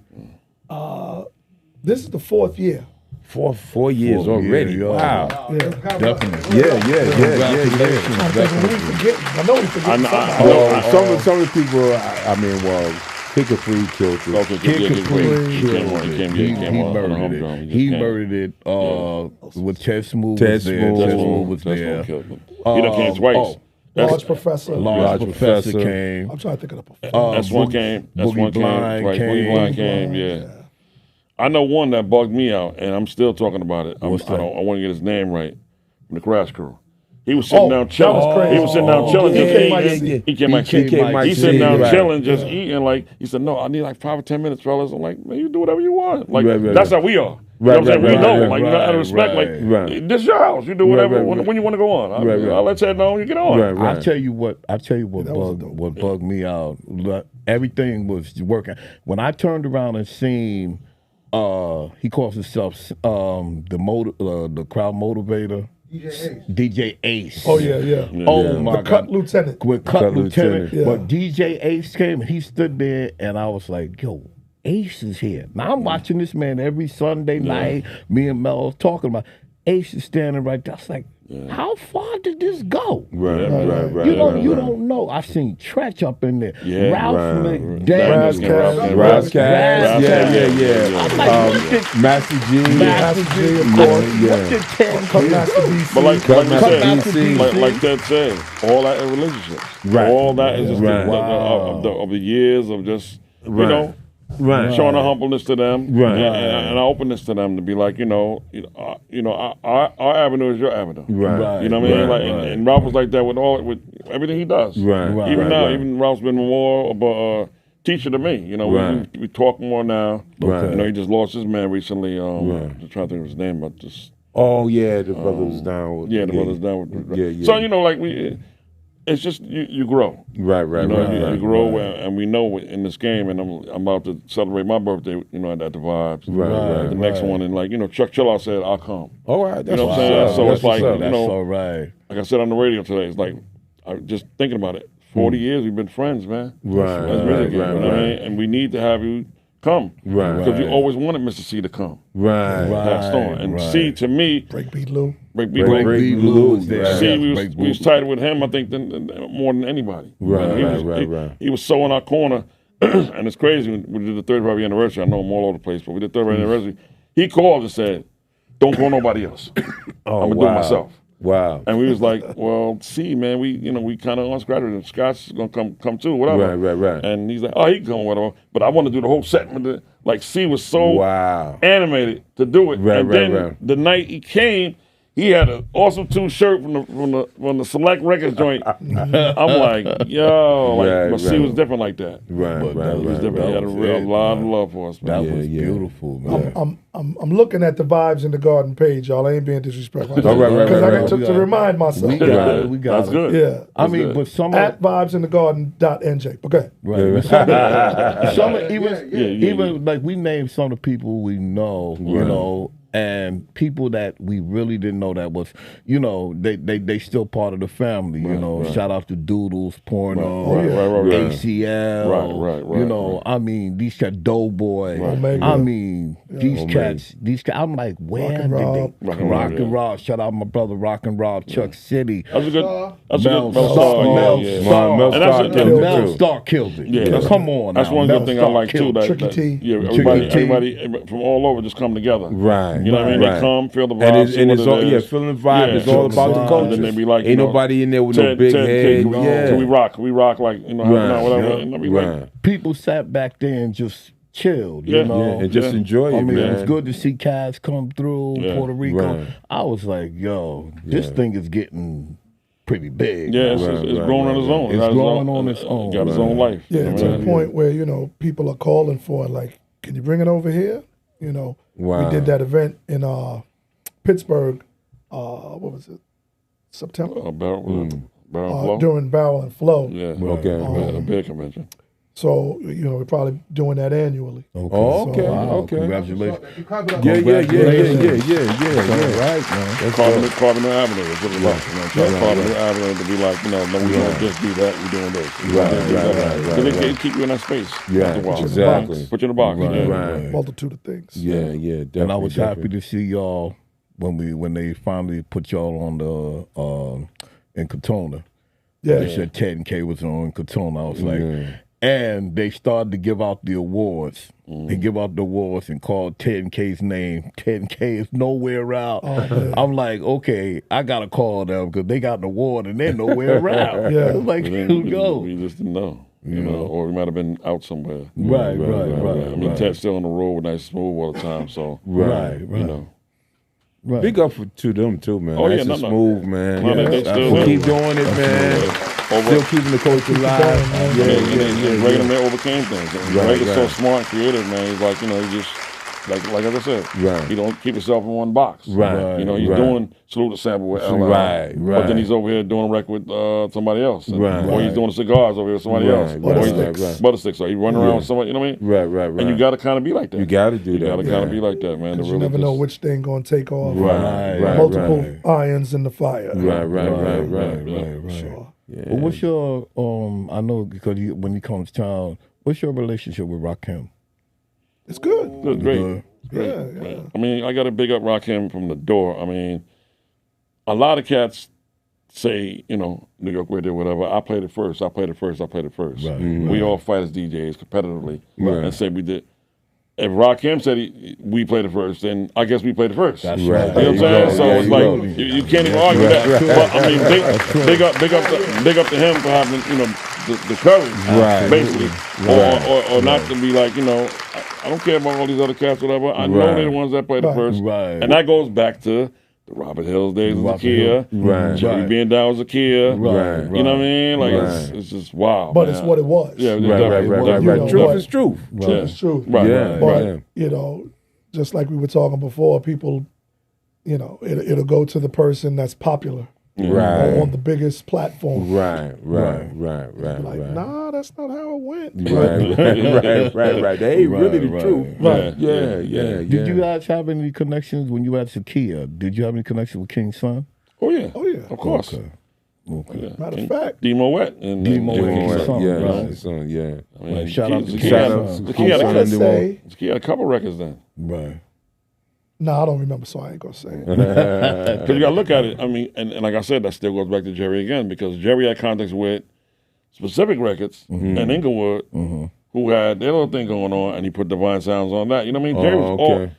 This is the 4th year. 4 years already. yeah. Wow. Yeah. Definitely. Yeah. I'm thinking, what are we forgetting? I know we forgetting somebody. Well, some of the people, I mean, Pick a Free killed it. Okay, Kid Capri He killed came on. it. He He came on the home murdered drum. it. just He came. murdered it with Ted Smooth Ted was there. Smooth. Ted That's Smooth what- was that's there. what killed him. He done came twice. Large Professor. Large Professor Professor. came. I'm trying to think of the performer. That's one came. That's Boogie one came. Blind Right, Boogie came. Blind came. Yeah. I know one that bugged me out, and I'm still talking about it. I want to get his name right. From the Crash Crew. He was sitting down chilling. that was crazy. He was sitting down chilling, He just came eating. Mike C. He came Mike C. He came Mike He's C, sitting down right. chilling, just eating. Like he said, no, I need like 5 or 10 minutes, fellas. I'm like, man, you do whatever you want. Like Right, right, that's right. how we are. Right, You know what I'm saying? right, We know. right, Like you got to respect. right, right. This is your house. You do whatever right, right. when you want to go on. Right, right. I'll let Ted know. You get on. Right, right. I tell you what that was dope. what bugged me out. Look, everything was working. When I turned around and seen he calls himself the crowd motivator. DJ Ace. Oh, yeah. Oh my The God. Cut Lieutenant. With Cut Cut Lieutenant. Yeah. But DJ Ace came and he stood there and I was like, yo, Ace is here. Now I'm watching this man every Sunday night. Me and Mel was talking about Ace is standing right there. I was like, how far did this go? Right. You don't know. I seen Tretch up in there. Yeah, Ralph right. McDaniel. Razzcast. Yeah. I'm like, what did Master G. Master G, of Yeah, course. yeah. What did Ted Cut do? Master DC. But like Cut you Master said, DC. like Ted said, all that in relationships. Right. All that is just Right. of the years of just, you Right. know, Right. showing a humbleness to them, Right. and an openness to them to be like, our avenue is your avenue. Right. You know what I mean? Right, Like, and Ralph was like that with everything he does. Right. Even right, now, right. even Ralph's been more of a teacher to me. You know, Right. we talk more now. Right. You know, he just lost his man recently. Right. I'm trying to think of his name, but just Oh yeah, the brothers down. With, the brothers down with. Yeah, yeah. So like it's just you grow. Right. You know, Right. you grow, and we know in this game, and I'm about to celebrate my birthday, at the Vibes. Right. The next one, and Chuck Chillout said, "I'll come." All right. That's You know what I'm what's saying? up. So That's it's like, what's up. That's all right. Like I said on the radio today, it's like I just thinking about it. 40 years we've been friends, man. Right, That's music, you know what I right. mean? And we need to have you come, Right. Because you always wanted Mr. C to come, Right. passed on, and C to me, Breakbeat Lou. Break Break Blues, Blues. yeah. C, Break we was tighter with him, I think, than more than anybody. Right. He was so in our corner, and it's crazy. When we did the 35th anniversary, I know him all over the place, but we did the 35th anniversary. He called and said, "Don't call nobody else. I'm gonna do it myself." Wow. And we was like, "Well, see, man, we kind of unscrattered, and Scott's gonna come too, whatever." Right. And he's like, "Oh, he can come, whatever." But I want to do the whole set with it. Like, C was so Wow. animated to do it. Right, and right, then right. the night he came, he had an awesome two shirt from the Select Records joint. I'm like, yo, Right, but C right. was different like that. Right. But that He was different. He had a lot of love for us, man. That was yeah. beautiful, man. I'm looking at the Vibes in the Garden page, y'all. I ain't being disrespectful. Oh, right, Because I got right. to remind myself. We got it. We got That's it. good. Yeah. I mean, good. but some At vibesinthegarden.nj. Okay. right. Some even like we named some of the people we know, you know, and people that we really didn't know that was, they still part of the family. Shout out to Doodles, Porno, Right. ACL. Right. You know, I mean, these cats, Doughboy. Omega. I mean, these cats. I'm like, where Rock and did Rob. they? Rock and Rob. Shout out my brother Rock and Rob, Chuck City. That's a good. That's a Mel good. Star, Mel Mel Star, Star. Mel And that's Star a- killed Mel it too. Star killed it. Yeah, that's- Come on. That's now. one Mel good thing I Star like too. killed That, it. Tricky that T. yeah, Tricky T. everybody from all over just come together. Right. You know what I mean? Right. They come, feel the vibe, And it's, see and what it's it all is. feeling the vibe. Yeah, It's all feel about the the vibe. culture. And then be like, Ain't nobody in there with no big head. Can Yeah. we rock? We rock like Right. whatever. Yeah. And I be like, Right. People sat back there and just chilled, Yeah. you know. And just enjoy it, I mean, man. it was good to see Cavs come through Yeah. Puerto Rico. Right. I was like, yo, this thing is getting pretty big. yeah, it's Right, growing on its own. It's got its growing own- on its own. Got its own life. Yeah, You know to what I the mean? point where, people are calling for, like, can you bring it over here? Wow. We did that event in Pittsburgh, what was it? September? Barrel Flow. During Barrel and Flow. Yeah. Okay. A big convention. So, we're probably doing that annually. Oh, okay. Wow, Okay. Congratulations. Yeah. Congratulations. Yeah. Right, man. Carbon Avenue is what it was. Carbon Avenue to be like, no, we don't just do that. We're doing this. Right. Because they keep you in that space. Yeah, after a while. exactly. Put you in a box. Right, yeah. Right. Multitude of things. Yeah. Definitely, And I was happy definitely. to see y'all when they finally put y'all on the in Katona. Yeah. They said Ted and K was on Katona. I was like, and they started to give out the awards. They give out the awards and called Ted and K's name. Ted and K is nowhere out. I'm like, okay, I gotta call them because they got an award and they're nowhere around. Yeah. It's like, who knows? We just didn't know. You know, or we might have been out somewhere. Right. I mean, Ted's still on the road with Nice Smooth all the time, so Right. you know. Right. Big up to them too, man. Oh, yeah, That's no. Smooth, man. No, they still We'll do. keep doing it, man. Still keeping the culture alive. Reagan overcame things. Reagan's so right. smart and creative, man. He's like, he just like I said, Right. he don't keep himself in one box. Right. You know, he's Right. doing Salute the Sample with LL. Right. But then he's over here doing a record with somebody else. Right. Or he's doing the cigars over here with somebody Right, else. right, Or he's right. Buttersticks. So he's running around with somebody, you know what I mean? Right. And you got to kind of be like that. You got to do that. You got to kind of be like that, man. to You really never know just- which thing going to take off. Right. Multiple irons in the fire. Right. Sure. Well, what's your I know because when you come to town, what's your relationship with Rakim? It's good. It's great. Good. Yeah. I mean, I got to big up Rakim from the door. I mean, a lot of cats say, New York radio, whatever. I played it first. Right. We all fight as DJs competitively Right. and say we did. If Rakim said we played it first, then I guess we played it first. That's Right. right. You know what I'm saying? So Yeah, it's you like go. you can't even argue that. But I mean, big up to him for having the courage, basically, or not to be like, I don't care about all these other cats, whatever. I know they're the ones that play the first, and that goes back to the Robert Hills days as a kid, Jerry being down as a kid, you know what I mean? Like it's just wow. But man. it's what it was. Yeah, right. Truth is truth. Truth is truth. Right. But just like we were talking before, people, it'll go to the person that's popular. On the biggest platform. Right. Like, nah, that's not how it went. Right. They ain't really the truth. Right. Yeah. Did you guys have any connections when you were at Zakia? Did you have any connection with King's son? Oh yeah. Of course. Okay. Yeah. Matter of fact, Demo Wet and King's son. Yeah. I mean, Shout out to He had a couple records then. Right. no, I don't remember, so I ain't gonna say it. Because you got to look at it. I mean, and like I said, that still goes back to Jerry again, because Jerry had contacts with Specific Records and Inglewood, who had their little thing going on, and he put Divine Sounds on that. You know what I mean? Jerry was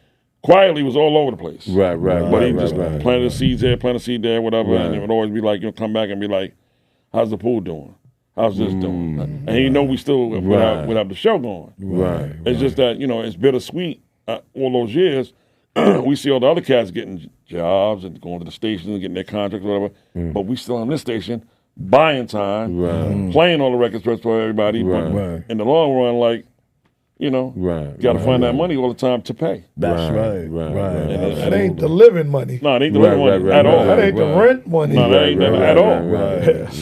quietly was all over the place. Right. But he just planted the seeds here, planted the seed there, whatever, and it would always be like, come back and be like, how's the pool doing? How's this doing? And he know we still would have the show going. Right. It's just that, it's bittersweet all those years. We see all the other cats getting jobs and going to the stations and getting their contracts, whatever. But we still on this station, buying time, playing all the records for everybody. But in the long run, like, you got to find that money all the time to pay. That's right. That ain't the living money. No, it ain't the living money at all. That ain't the rent money. No, that ain't that at all. Right. That's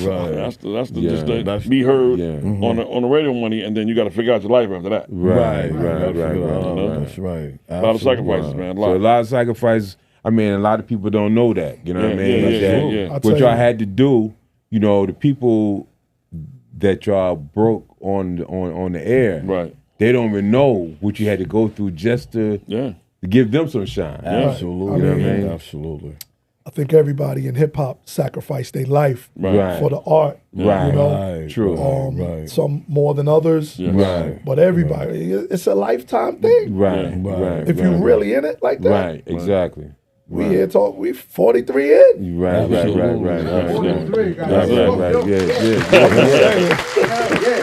the be heard on the radio money, and then you got to figure out your life after that. Right. That's right. A lot of sacrifices, man. So a lot of sacrifices. I mean, a lot of people don't know that. You know what I mean? Yeah. What y'all had to do, the people that y'all broke on the air, Right. they don't even know what you had to go through just to give them some shine. Absolutely. You know what I mean? Absolutely. I think everybody in hip hop sacrificed their life for the art. Right. True. Some more than others. Right. But everybody, it's a lifetime thing. Right. If you're really in it like that. Right. Exactly. We here talk. We 43 in. Right. 43, guys.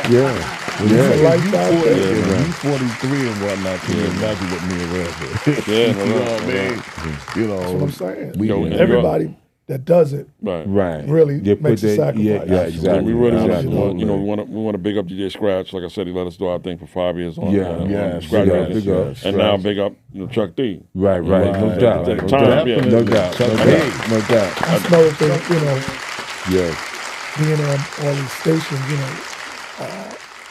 Yeah. It's a lifetime thing. You 43 and whatnot. Can you imagine what me and Rev did? You know what I mean? That's what I'm saying. Everybody that does it Right. really makes a sacrifice. Yeah, exactly. We really exactly. we want to big up DJ Scratch. Like I said, he let us do our thing for 5 years on Scratch big Records. up. And now big up Chuck D. Right. No doubt. At the time, No doubt. That's another thing, Yes. being on all these stations,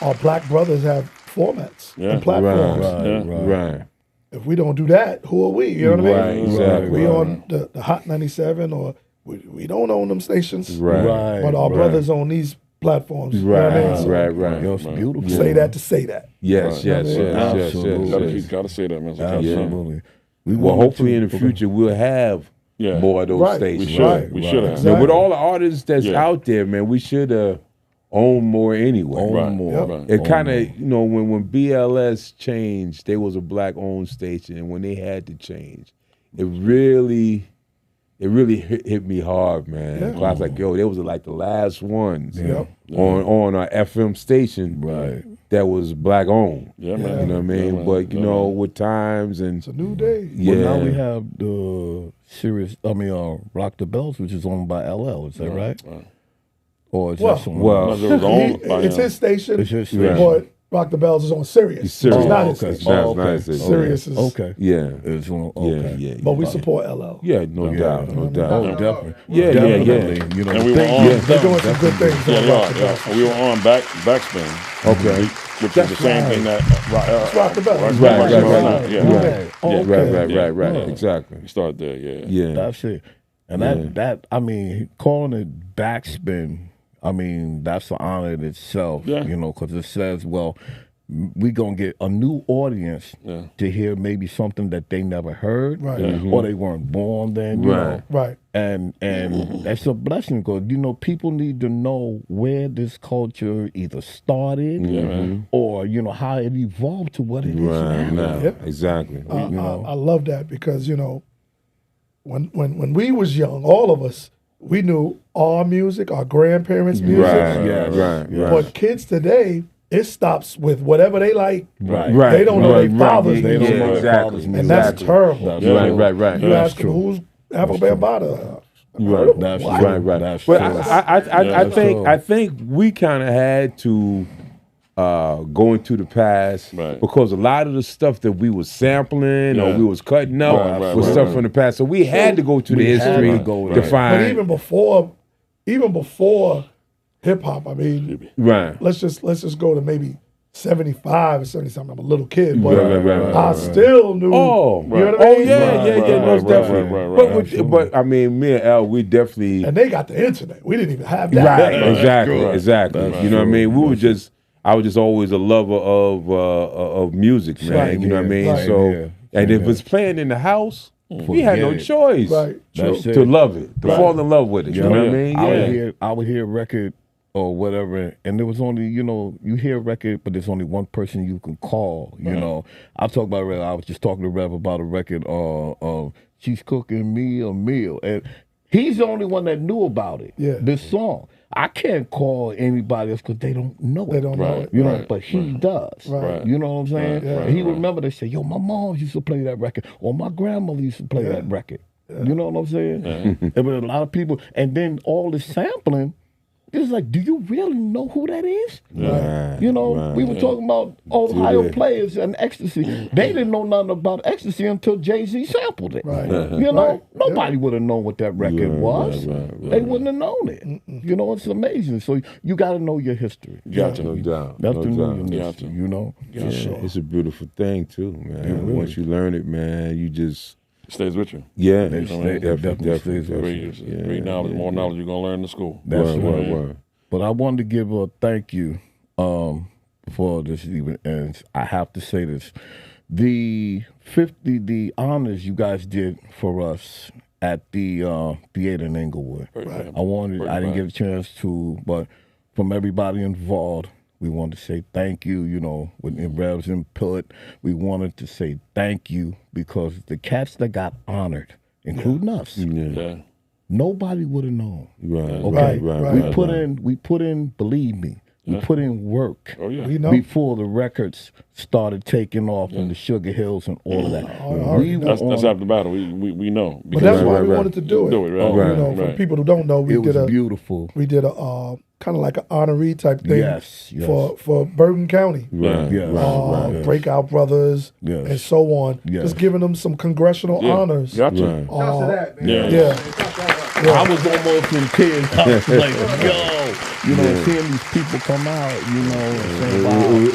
our black brothers have formats and platforms. Right. If we don't do that, who are we? You know what I mean? Exactly. We on the Hot 97 or we don't own them stations. Right. But our brothers own these platforms. You know what I mean? So Right. It's beautiful. say that to say that. Yes. Absolutely. Gotta say that, man. Absolutely. Well, hopefully in the future we'll have more of those stations. We should have. Exactly. Now, with all the artists that's out there, man, we should own more anyway. It kind of, when BLS changed, they was a black-owned station, and when they had to change, it really hit me hard, man. I was like, they was like the last ones on our FM station that was black-owned. Yeah, man. You know what I mean? But, with times and... It's a new day. Well, now we have the Rock the Bells, which is owned by LL. Is that right? Or is that someone else? It's his station. It's his station. But Rock the Bells is on Sirius. It's Sirius. It's not his station. Sirius is okay. Yeah. It's on, But we support LL. Yeah, no doubt. Oh, definitely. Yeah. You And we were on. They're doing some good things. Yeah, they are. Yeah. We were on Backspin. Okay. Which is the same thing that It's Rock the Bells. Right. Exactly. We started there, Yeah. That's it. And that calling it Backspin, that's an honor in itself, because it says, we're going to get a new audience to hear maybe something that they never heard, or they weren't born then, you know. Right. And that's a blessing, because, people need to know where this culture either started or, how it evolved to what it is now. Yep. Exactly. I love that because, when we was young, all of us, we knew our music, our grandparents' music. Right. But kids today, it stops with whatever they like. Right. They don't know their father's They music. don't know their father's music. And that's terrible. Right. You ask them who's African Bambaataa. Right. That's What? true. Right. That's But true. I think we kind of had to go into the past because a lot of the stuff that we was sampling or we was cutting up was stuff from the past. So we had to go to the history to find. But even before hip hop, I mean, let's just go to maybe 75 or 70 something. I'm a little kid, but I still knew. Oh, you know what I mean? Yeah, most definitely. But I mean, me and Al, we definitely. And they got the internet. We didn't even have that. Exactly. You know what I mean? We were just. I was just always a lover of music, man. You know what I mean? So, and if it's playing in the house, we had no choice to love it, to fall in love with it. You know what I mean? I would hear a record or whatever, and there was only, you hear a record, but there's only one person you can call. You know, I was just talking to Rev about a record. She's cooking me a meal, and he's the only one that knew about it. Yeah. This song. I can't call anybody else because they don't know it. They don't know it. You know, but he does. Right. You know what I'm saying? Yeah. And he remember they say, yo, my mom used to play that record, or my grandmother used to play that record. You know what I'm saying? There were a lot of people, and then all the sampling. It's like, do you really know who that is? You know, we were talking about Ohio players and ecstasy. They didn't know nothing about ecstasy until Jay-Z sampled it. You know, nobody would have known what that record was. They wouldn't have known it. You know, it's amazing. So you got to know your history. No doubt. You know? It's a beautiful thing, too, man. Once you learn it, man, you just... stays with you. Yeah, it definitely stays with you. Great knowledge, more knowledge you're going to learn in school. That's right. But I wanted to give a thank you for this even, and I have to say this. The honors you guys did for us at the theater in Inglewood. I didn't get a chance to, but from everybody involved, we wanted to say thank you, with Rev's input. We wanted to say thank you because the cats that got honored, including us, nobody would have known. We put in, believe me, we put in work before the records started taking off in the Sugar Hills and all of that. That's after the battle. We know. But that's why we wanted to do it. For people who don't know, it was beautiful. We did a kind of like an honoree type thing for Bergen County. Breakout Brothers and so on. Just giving them some congressional honors. Gotcha. I was almost in tears. I was like, seeing these people come out,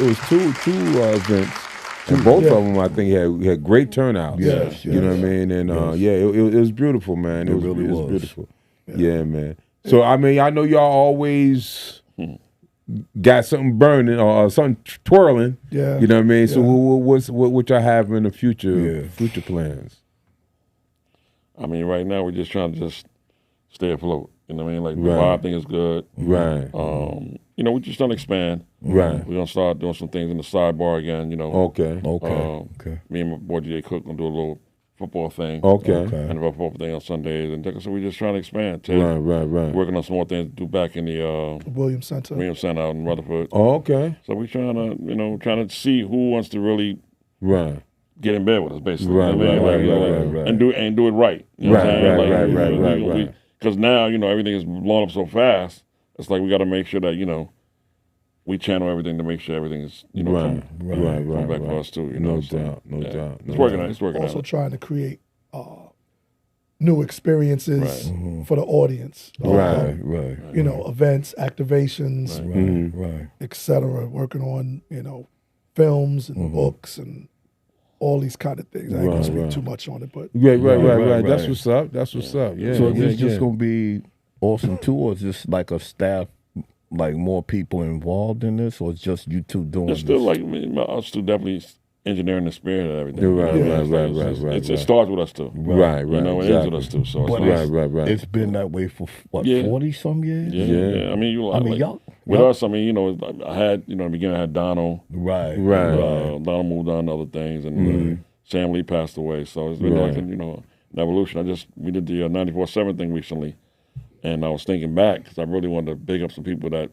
It was two events. And both of them, I think, had great turnouts. You know what I mean? And it was beautiful, man. It was beautiful. Yeah, man. So, I mean, I know y'all always got something burning or something twirling. Yeah. You know what I mean? So, what y'all have in the future plans? I mean, right now, we're just trying to stay afloat. You know what I mean? Like, the vibe thing is good. Right. We're just trying to expand. Right. We're going to start doing some things in the sidebar again, Okay. Me and my boy DJ Cook going to do a little football thing. And a football thing on Sundays. And so we're just trying to expand. Right. Working on some more things to do back in the Williams Center out in Rutherford. Okay. So we're trying to see who wants to really get in bed with us, basically. Right. And do it right. You know what I'm saying? Right. Because now, everything is blowing up so fast, it's like we got to make sure that, we channel everything to make sure everything is, coming back for us too. No doubt. It's working also trying to create new experiences for the audience. Events, activations, etc. Working on, films and books and all these kind of things. I ain't gonna speak too much on it, but right. That's what's up. Yeah. So it's just gonna be awesome too, or is this like a staff, like more people involved in this, or it's just you two doing it's still this? like us two definitely engineering the spirit and everything. Right. It starts with us too. Right. It ends with us too. So right. It's been that way for 40-some years. Yeah. I mean, y'all. With us, I mean, I had, in the beginning, I had Donald. Right. Donald moved on to other things, and Sam Lee passed away. So it's been like, an evolution. We did the 94-7 thing recently, And I was thinking back because I really wanted to big up some people that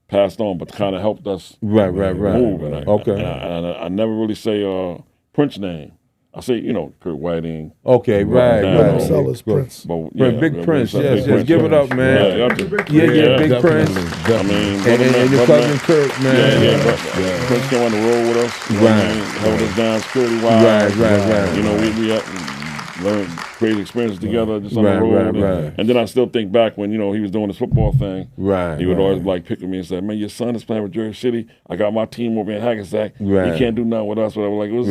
passed on, but kind of helped us Right. move. And Okay. I never really say Prince's name. I say, Kurt Whiting. Okay, right. Sellers, Prince. But, Big Prince, yes. Prince. Give it up, man. Yeah, Big Prince. I mean, And your cousin Kurt, man. Yeah. Prince came on the road with us. Held us down security-wise. Right. We learned crazy experiences together just on the road. And then I still think back when, he was doing his football thing. Right. He would always pick with me and say, man, your son is playing with Jersey City. I got my team over in Hackensack. Right. He can't do nothing with us. Whatever. Like, it was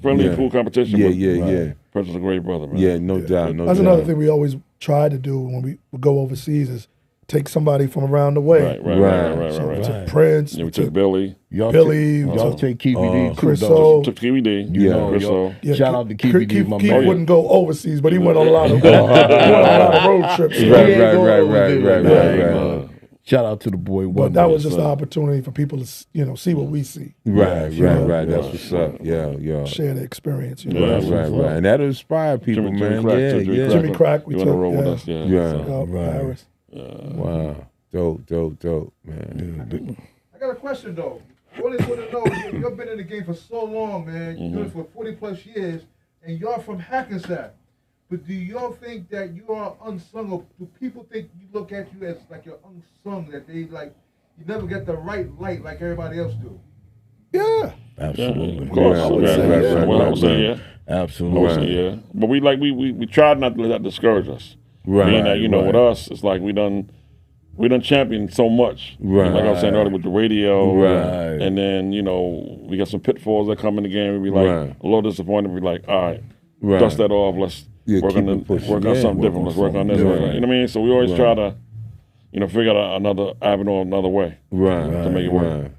friendly, cool competition. Yeah. Prince was a great brother, man. Yeah, no doubt. That's another thing we always try to do when we go overseas is take somebody from around the way. Right. So we took Prince. Yeah, we took Billy. Y'all take KVD. Chris too, O. Took KVD. Chris O. Shout out to KVD, my man. wouldn't go overseas, but he went on a lot of road trips. Right. Shout out to the boy. But that was just an opportunity for people to see what we see. Right. That's what's up. Yeah. Share the experience. Right. And that'll inspire people, man. Jimmy Crack, we He took. went on the road with us. Paris. Wow. Dope, man. I got a question though. I always want to know, you've been in the game for so long, man. You're doing it for 40 plus years, and you're from Hackensack. But do y'all think that you are unsung, or do people think you look at you as like you're unsung, that they like you never get the right light like everybody else do? Yeah. Absolutely. Of course. I would say Yeah. Absolutely. Yeah. But we tried not to let that discourage us. Being that, with us, it's like we done championed so much. Right. Like I was saying earlier with the radio. Right. And then, we got some pitfalls that come in the game. We be like a little disappointed. We be like, all right, dust that off. Let's work on something different. Let's work on this. You know what I mean? So we always try to, figure out another avenue, another way to make it work.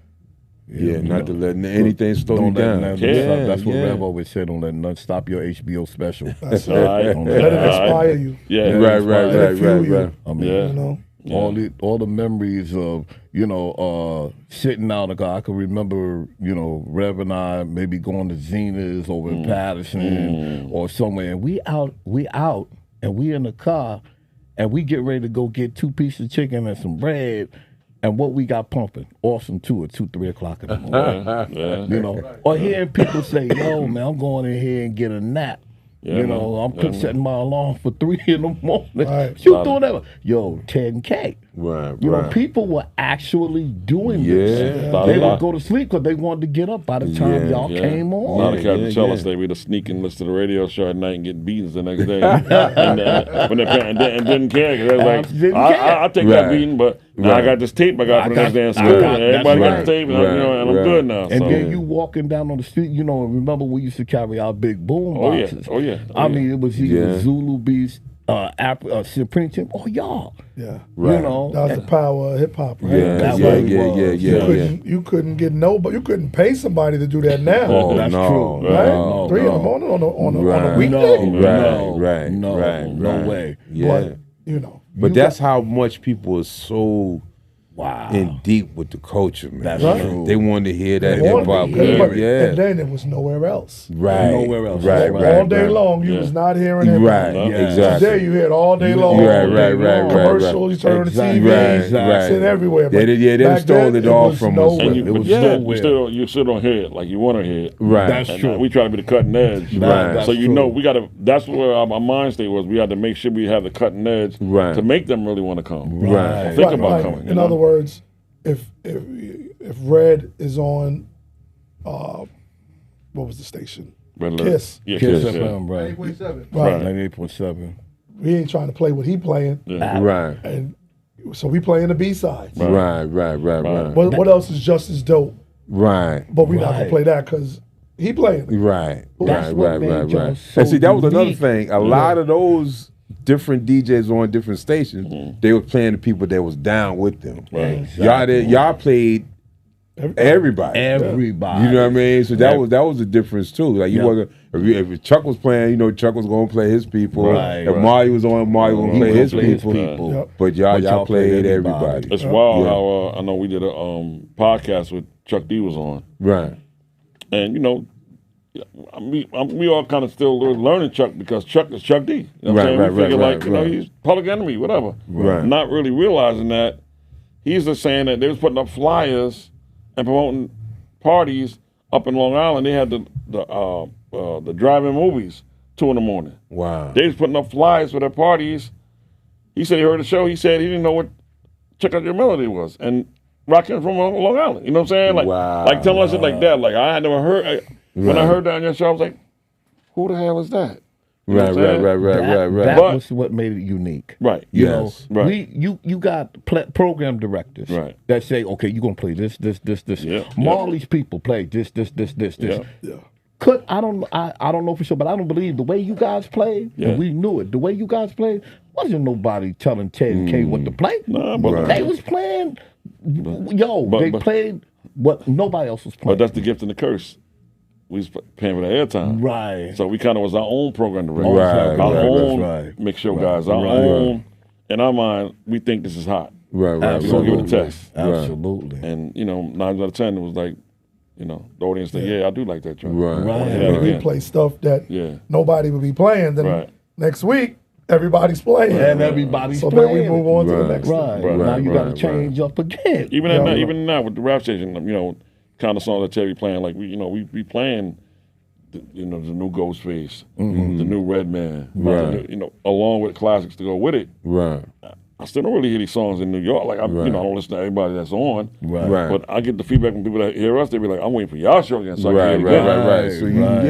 Yeah, not to let anything slow you down. That's what Rev always said. Don't let nothing stop your HBO special. That's right. Let it inspire you. Yeah. Right. I mean, all the memories of sitting out. I can remember Rev and I maybe going to Zena's over in Patterson or somewhere, and we out, and we in the car, and we get ready to go get 2 pieces of chicken and some bread. And what we got pumping, Awesome 2 at 2-3 o'clock in the morning. Or hearing people say, "Yo, man, I'm going in here and get a nap." I'm setting my alarm for 3 in the morning. Right. You doing that? Yo, 10K. Right. People were actually doing this. They would go to sleep because they wanted to get up by the time y'all came on. A lot of cats tell us they would sneak and listen to the radio show at night and get beatings the next day. and didn't care. Cause they was like, I'll take that beating, but now I got this tape I got for the next day in school. Everybody got the tape, and I'm good now. And then you walking down on the street, remember we used to carry our big boom boxes. Oh, yeah. I mean, it was either Zulu Beats, Supreme Team, y'all. Yeah. Right. That was the power of hip hop, right? Yeah. You couldn't get nobody. You couldn't pay somebody to do that now. Oh, That's no, true. Right? no, 3 in the morning on a weekday. Right. No way. Yeah. But That's how much people are so in deep with the culture, man. That's true. They wanted to hear that hip hop. And then it was nowhere else. Right. Nowhere else. Right. All day long, you was not hearing it. Right. Exactly. Today you hear it all day long. Right. Commercials, you turn on the TV. It's in everywhere. But They stole it all from us. And nowhere. you still don't hear it like you want to hear it. Right. That's true. We try to be the cutting edge. Right. So we got to. That's where our mind state was. We had to make sure we have the cutting edge to make them really want to come. Right. Think about coming. In other words, if Red is on, what was the station? Red Alert. Kiss. Yeah, Kiss Kiss. FM, right. 8.7. Right. 98.7. We ain't trying to play what he playing. Right. And so we playing the B-sides. Right. What else is just as dope? Right. But we're not gonna play that because he playing it. Right. That's what made y'all so And see, that was another unique. thing. A lot of those different DJs on different stations, they were playing the people that was down with them. Right. Y'all played everybody. Everybody. You know what I mean? So that was the difference too. Like you wasn't if Chuck was playing, Chuck was gonna play his people. If Mario was on, Mario was gonna play his people. Yep. But y'all played everybody. It's wild how I know we did a podcast with Chuck D was on. Right. And we all kind of still learning Chuck because Chuck is Chuck D. You know what I'm saying? We figure like, you know, he's Public Enemy, whatever. Right. Not really realizing that he's just saying that they was putting up flyers and promoting parties up in Long Island. They had the drive-in movies 2 a.m. Wow. They was putting up flyers for their parties. He said he heard the show. He said he didn't know what Check Out Your Melody was. And rocking from Long Island. You know what I'm saying? Like telling us it like that. Like I had never heard. When I heard that on your show, I was like, who the hell is that? You know Right. That was what made it unique. Right. You Yes. know, Right. you got program directors Right. that say, okay, you're gonna play this. Yeah. Marley's people play this. Yeah. I don't know for sure, but I don't believe the way you guys played, Yeah. and we knew it. The way you guys played, wasn't nobody telling Ted and K what to play. Nah, but They was playing. They played what nobody else was playing. But that's the gift and the curse. We was paying for the airtime. Right. So we kind of was our own program director. Right, Our right, own that's right. mix show guys. Our own, in our mind, we think this is hot. Right. We're going to give it a test. Absolutely. And, 9 out of 10, it was like, the audience said, yeah, I do like that track. Right. Yeah, We yeah. play stuff that Yeah. nobody would be playing. Then Right. next week, everybody's playing. And everybody's so playing. then we move on to the Right. next Right. thing. Now you got to right. change up again. Even now with the rap station, kind of songs that Terry playing, like we playing, the new Ghostface, the new Redman, Right. along with classics to go with it. Right. I still don't really hear these songs in New York. Like I don't listen to everybody that's on. Right. But I get the feedback from people that hear us. They be like, "I'm waiting for y'all show again." So I Right. can hear it again. Right.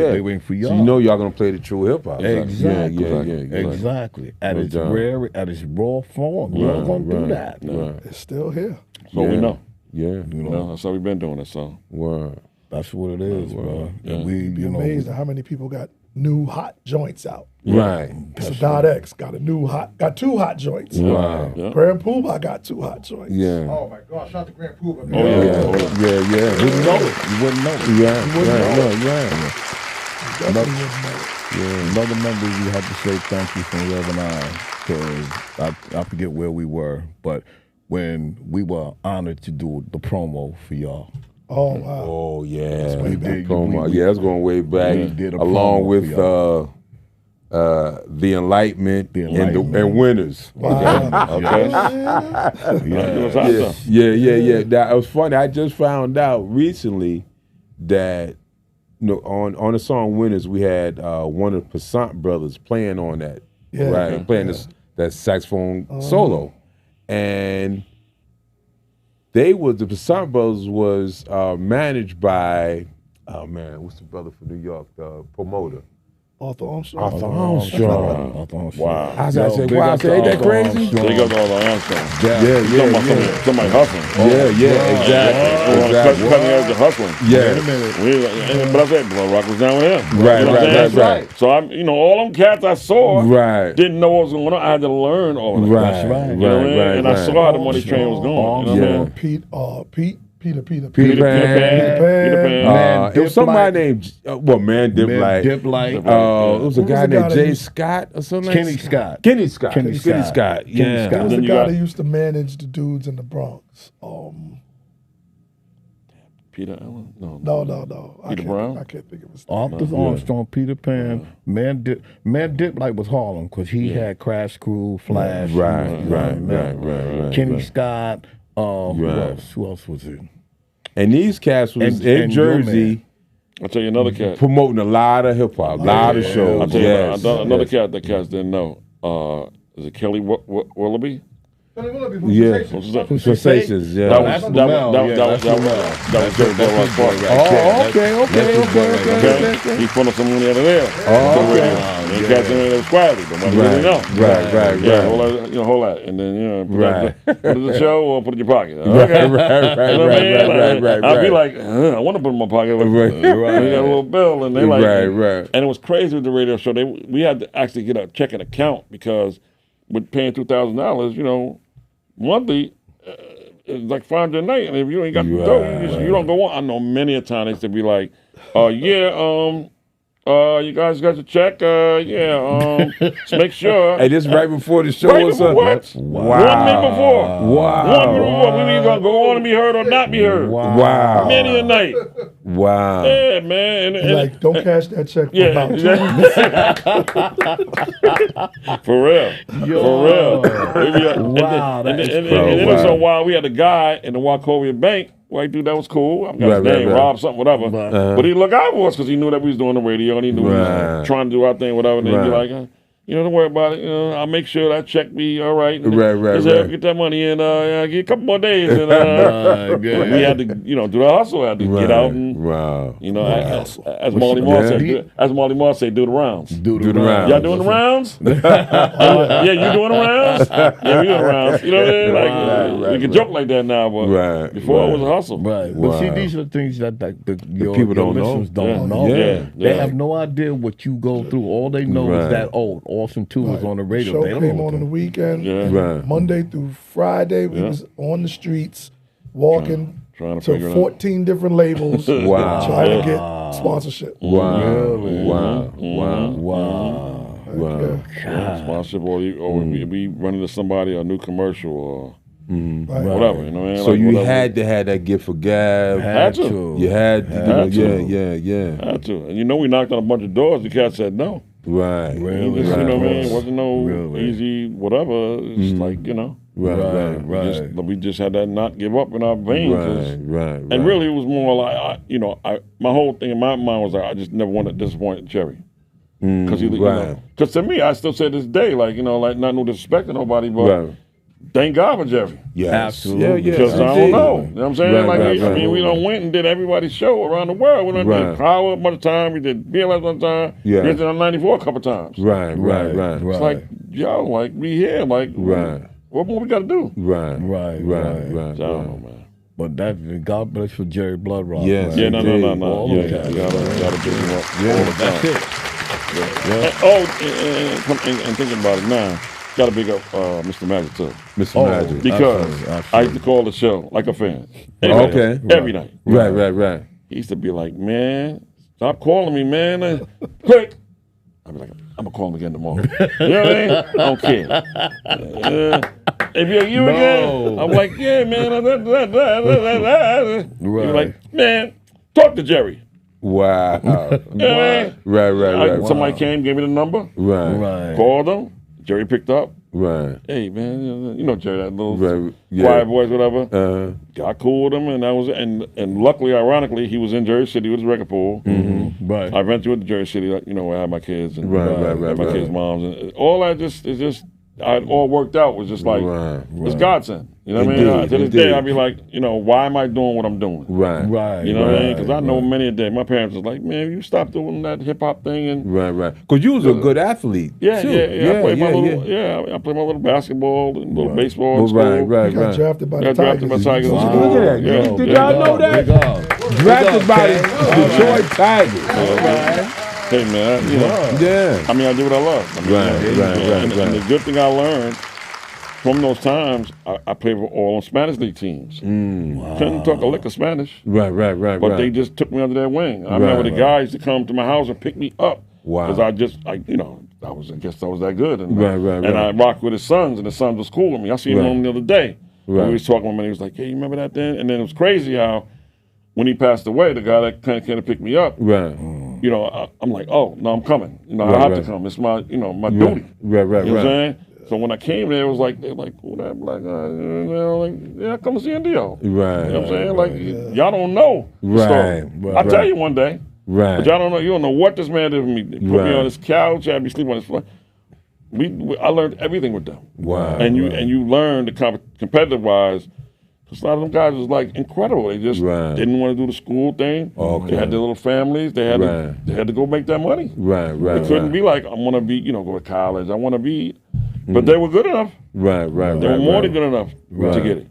So They waiting for y'all. So you know y'all gonna play the true hip hop. Exactly. Yeah. Exactly. At No its doubt. rare, at its raw form. You're gonna do that. Right. It's still here. So we know. Yeah. That's how we've been doing it. So Word. That's what it is, bro. Yeah. And we, You'd be amazed at how many people got new hot joints out. Right. Sadat X got two hot joints. Wow. yeah. Grand Poobah got 2 hot joints. Yeah. Oh my God! Shout out to Grand Poobah. Oh, yeah. Yeah. You wouldn't know it. You wouldn't know it. Yeah. Definitely wouldn't know. Another member we had to say thank you from Reverend I, because I forget where we were, but when we were honored to do the promo for y'all. Oh wow. Oh yeah. way back. Promo. Yeah, that's going way back. We did a Along promo with for the Enlightenment, The Enlightenment. and Winners. Wow. Okay. Yeah. That was funny. I just found out recently that on the song Winners, we had one of the Passant brothers playing on that. Yeah. Right. Playing that saxophone solo. And the Passant brothers was managed by what's the brother from New York, the promoter? Arthur Armstrong. Armstrong. Wow. I said, wow, ain't that crazy? They got all the Armstrong. Yeah. Somebody hustling. Exactly. Cutting edge of hustling. Yeah. But I said, Blood Rock was down with him. Right, You know what I'm saying? right. So I'm, all them cats I saw Right. didn't know what was going on. I had to learn all of that. Right. That's right. You know what I mean? And I saw how the money train was going. You know what I mean? Peter Peter Peter Pan. Pan. It was somebody named Man Dip Light. Dip Light. It was a guy named Jay Scott or something. Kenny Scott. Kenny Scott. Kenny Scott. Yeah. He was Then the you guy got- that used to manage the dudes in the Bronx. Peter Allen? No. No. Peter Brown? I can't think of his name. Arthur Armstrong, Peter Pan, Man Dip Light was Harlem because he had Crash Crew, Flash. Right. Kenny Scott. Who else was it? And these cats was in and your Jersey I'll tell you another cat. promoting a lot of hip hop, a lot of shows. I'll tell Yes. you another cat that cats didn't know. Is it Kelly Willoughby? Sonny Willoughby from Yeah. Sensations. Sensations, yeah. That that's was Mel. that Yeah, was that's Joe Rock Park. Okay. He put up some money out of there. And cats in there that was quietly, but nobody really know. Right. Yeah, whole lot. And then, put it in the show or put it in your pocket. Okay. You know what I mean? I'd be like, I want to put it in my pocket. We got a little bill. And they like, Right. And it was crazy with the radio show. We had to actually get a checking account because with paying $2,000, monthly, it's like $500 a night. And if you ain't got the dough, you don't go on. I know many a time they used to be like, you guys got your check? Just make sure. Hey, this right before the show Right or before something? what? 1 minute before. Wow. 1 minute before. We either gonna go on and be heard or not be heard. Wow. Many a night. Wow. Yeah, man. He like, don't cash that check for Yeah, about 2 weeks. for real. For real. Wow, and that is then crazy. it was a while we had a guy in the Wachovia Bank. White dude, that was cool. I got his Right, name, right. Rob something, whatever. But he looked out for us because he knew that we was doing the radio and he knew we was trying to do our thing, whatever. And he'd be Right. like, don't worry about it. I'll make sure that check be all right. And Right, he said, right. get that money in. Get a couple more days. And we had to, do the hustle. I had to get out and, as Marley Moore said, do the rounds. Do the rounds. Y'all doing the rounds? Yeah, you doing the rounds? Yeah, we doing the rounds. You know what I mean? Like, we can joke like that now, but before it was a hustle. Right. Wow. But see, these are things that your people don't know. listeners don't know. Yeah. They have no idea what you go through. All they know is that, Awesome 2 was on the radio. Show They don't came know on the weekend. Yeah. Right. Monday through Friday, we was on the streets walking Trying to figure it to out. 14 different labels. Wow. Trying to get sponsorship. Wow. Really? Wow. Wow. Wow. Wow. Yeah. Sponsorship, or we run into somebody, a new commercial, or Right. whatever. You know what I mean? So Like, you whatever. had to have that gift for gab. Had to. You had to. Had to. Yeah. Had to. And we knocked on a bunch of doors. The cat said no. Right. Really? Just, Right. you know what I mean? It wasn't no Really? easy whatever. It's like, Right. we just had that not give up in our veins. 'Cause- Right. And really, it was more like, my whole thing in my mind was like, I just never wanted to disappoint Jerry. Because because to me, I still say this day, like not no disrespect to nobody, but Right. thank God for Jerry. Yes. Absolutely. Yeah. Because I don't know. You know what I'm saying? Right, We done went and did everybody's show around the world. We done Right. did Power a bunch of time. We did BLS one time. Yeah. We did on 94 a couple times. Right. It's like, yo, like, we here. Like, Right. what more we got to do? Right. Right. So, I don't know, man. But that, God bless for Jerry Bloodrock. Yes. man. Yeah, no. All Yeah, of that. gotta pick him up. Yeah, all the time. That's it. And thinking about it now, gotta big up Mr. Magic too. Mr. Magic. Because Absolutely. I used to call the show like a fan. Okay. Every night. Right. He used to be like, man, stop calling me, man. Quick. I'd be like, I'm going to call him again tomorrow. You know what I mean? I don't care. If you're you again, I'm like, yeah, man. He'd be like, man, talk to Jerry. Wow. You know what I mean? Right. Somebody came, gave me the number, Right. called him. Jerry picked up. Right. Hey, man, you know Jerry, that little Right. Yeah. quiet voice, whatever. Got cool with him, and that was and luckily, ironically, he was in Jersey City with his record pool. Right. I eventually went to Jersey City, like, where I had my kids and Right. my kids' moms, and all that it all worked out. Was just like it's godsend. You know what I mean? Indeed, To this day, indeed. I'd be like, why am I doing what I'm doing? Right. You know what I mean? Because I know many a day, my parents was like, man, you stop doing that hip hop thing and. Right. Because you was a good athlete. Yeah, too. I played I played my little basketball and little baseball. in school. Right. He got drafted by the Got drafted by Tigers. Tigers. Look at that. Yeah. Did y'all know that? Drafted by the Detroit Tigers. Hey man, Yeah. I mean, I do what I love. I mean, Right. And the good thing I learned from those times, I played for all Spanish league teams. Couldn't talk a lick of Spanish, Right. but they just took me under their wing. I remember the guys used to come to my house and pick me up. Wow. Because I guess I was that good. And, Right. I rocked with his sons, and his sons was cool with me. I seen him the other day. Right. We was talking with him, and he was like, hey, you remember that then? And then it was crazy how when he passed away, the guy that kind of came to pick me up, Right. I'm like, oh, no, I'm coming. I Right, have right. to come. It's my, my duty. Right. You know what I'm saying? So when I came there, it was like, they're like, who that? Yeah, come and see Indio. Right. You know what I'm saying? Like, y'all don't know the story. I'll tell you one day. Right. But y'all don't know. You don't know what this man did for me. Put me on his couch, had me sleep on his floor. I learned everything with them. Wow. And you learn the competitive wise. Because a lot of them guys was like incredible. They just didn't want to do the school thing. Okay. They had their little families. They had to go make that money. Right. They couldn't be like, I want to be, go to college. I want to be. But they were good enough. Right. They were more than good enough to get it.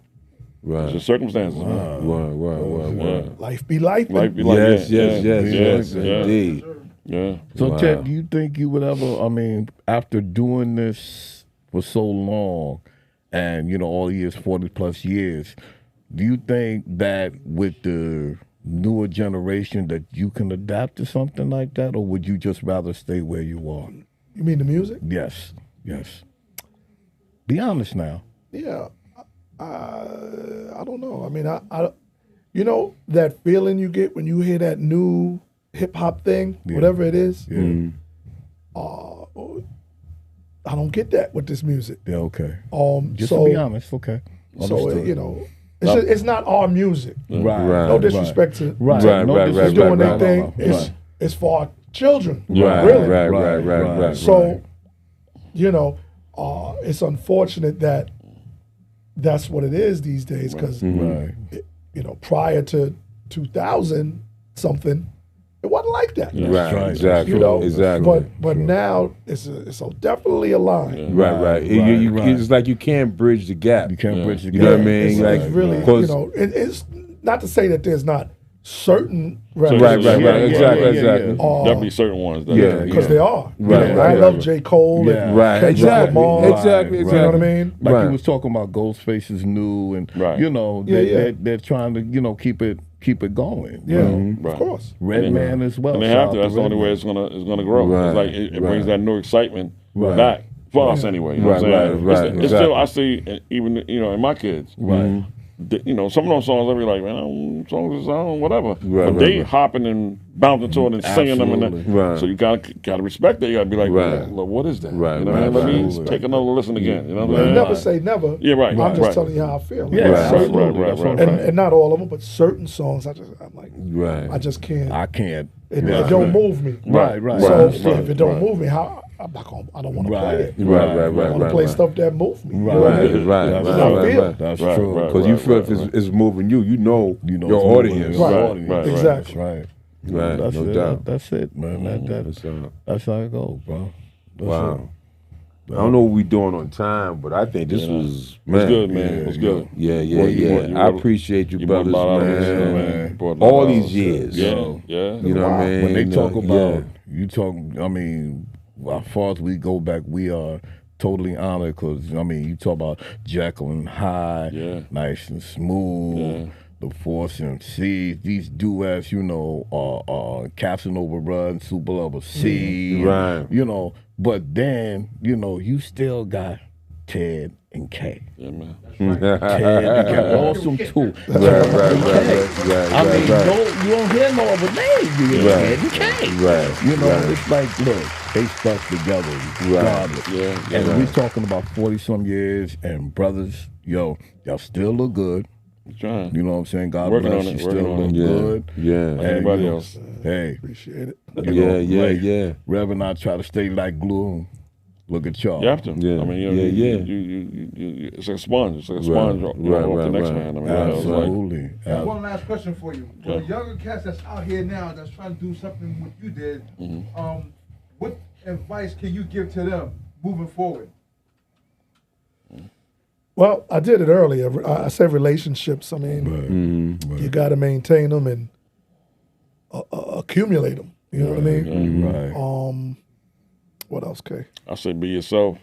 Right. It's the circumstances. Right. Life be life. Life be like Yes, indeed. Yeah. So, Ted, do you think you would ever, after doing this for so long and, all years, 40 plus years, do you think that with the newer generation that you can adapt to something like that, or would you just rather stay where you are? You mean the music? Yes. Be honest now. Yeah. I don't know. I mean, You know that feeling you get when you hear that new hip hop thing, whatever it is. Yeah. I don't get that with this music. Yeah, okay. Just so to be honest, okay. so you know, it's not our music. Right. No disrespect to Right. no disrespect doing their thing. Right. It's for our children. Right, Really. right. So, you know, it's unfortunate that that's what it is these days because, Right. you know, prior to 2000 something, it wasn't like that. Right, exactly. You know, exactly. but now it's definitely a line. Right. It's like you can't bridge the gap. You can't bridge the You know what I gap. mean? It's, Like, it's really, you 'cause- know, it's not to say that there's not certain Right. Yeah, Exactly. Definitely certain ones. because they are. Right, You know, right, I love right. J. Cole Yeah. and Right. Kendrick Exactly. Lamar. Exactly. You know what I mean? Like Right. you was talking about Ghostface is new and Right. you know, they're trying to, you know, keep it going. Yeah, Right. of course. Redman as well. And they Shout have out to. That's the only way Redman. it's gonna grow. Right, It's like it brings right. that new excitement Right. back for us anyway. You know what I'm saying? Right, It's still I see even in my kids. Right. You know, some of those songs I be like, man, songs is whatever. Right, but they right. hopping and bouncing to it and singing them, and Absolutely. Right. so you gotta respect that. You gotta be like, Right. well, what is that? Right, You know, right, let me absolutely. take another listen again. You know what I'm You saying? never say never. Yeah, right. I'm just right. telling you how I feel. Yeah, Right, absolutely. right, That's what I'm right. saying. And not all of them, but certain songs, I'm like, Right. I just can't. I can't. It Yeah. don't move me. Right, right. So Right, if it don't right. move me, how I'm not gonna. I don't want to play Right. it. Right. I want to play stuff that moves me. Right. You know what I mean? Right. That's how I feel. That's Right, true. right. Because you feel if it's moving you know You know, your it's moving audience. your Right. audience. Right. Exactly. Right. Right, That's no it. doubt. That's it, man. That's how it goes, bro. That's Wow. it. I don't know what we doing on time, but I think this was It was good, man. It was good. Yeah. You I appreciate you, brought a brothers, lot out of this, man. You brought a lot All out these of years. this. Yeah. You know what I mean? When they talk about yeah. you talk, I mean, as far as we go back, we are totally honored because I mean, you talk about Jekyll and Hyde, nice and smooth. The Force MCs, these duets, you know, Casanova Run, Super Level C, Right. You know, but then you know, you still got Ted and K. Yeah, man. Ted and K, awesome too. Right. I mean, you don't hear no other name. You hear Ted and K. Right. You know, it's like, look, they stuck together regardless. Yeah. And we talking about 40-some years, and brothers, yo, y'all still look good. Trying. You know what I'm saying? God Working bless on you. it, working Still on look it. good. Yeah. And, Anybody you know, else? Hey, Appreciate it. you know, Yeah. Reverend, I try to stay like glue. Look at y'all. You have to. Yeah. I mean, you, it's like a sponge. It's like a sponge off the right, next right. man. I mean, it's like, Absolutely. One last question for you. For the younger cats that's out here now that's trying to do something what you did, what advice can you give to them moving forward? Well, I did it earlier. I said relationships. I mean, you got to maintain them and accumulate them. You know what I mean? Right. What else, Kay? I say be yourself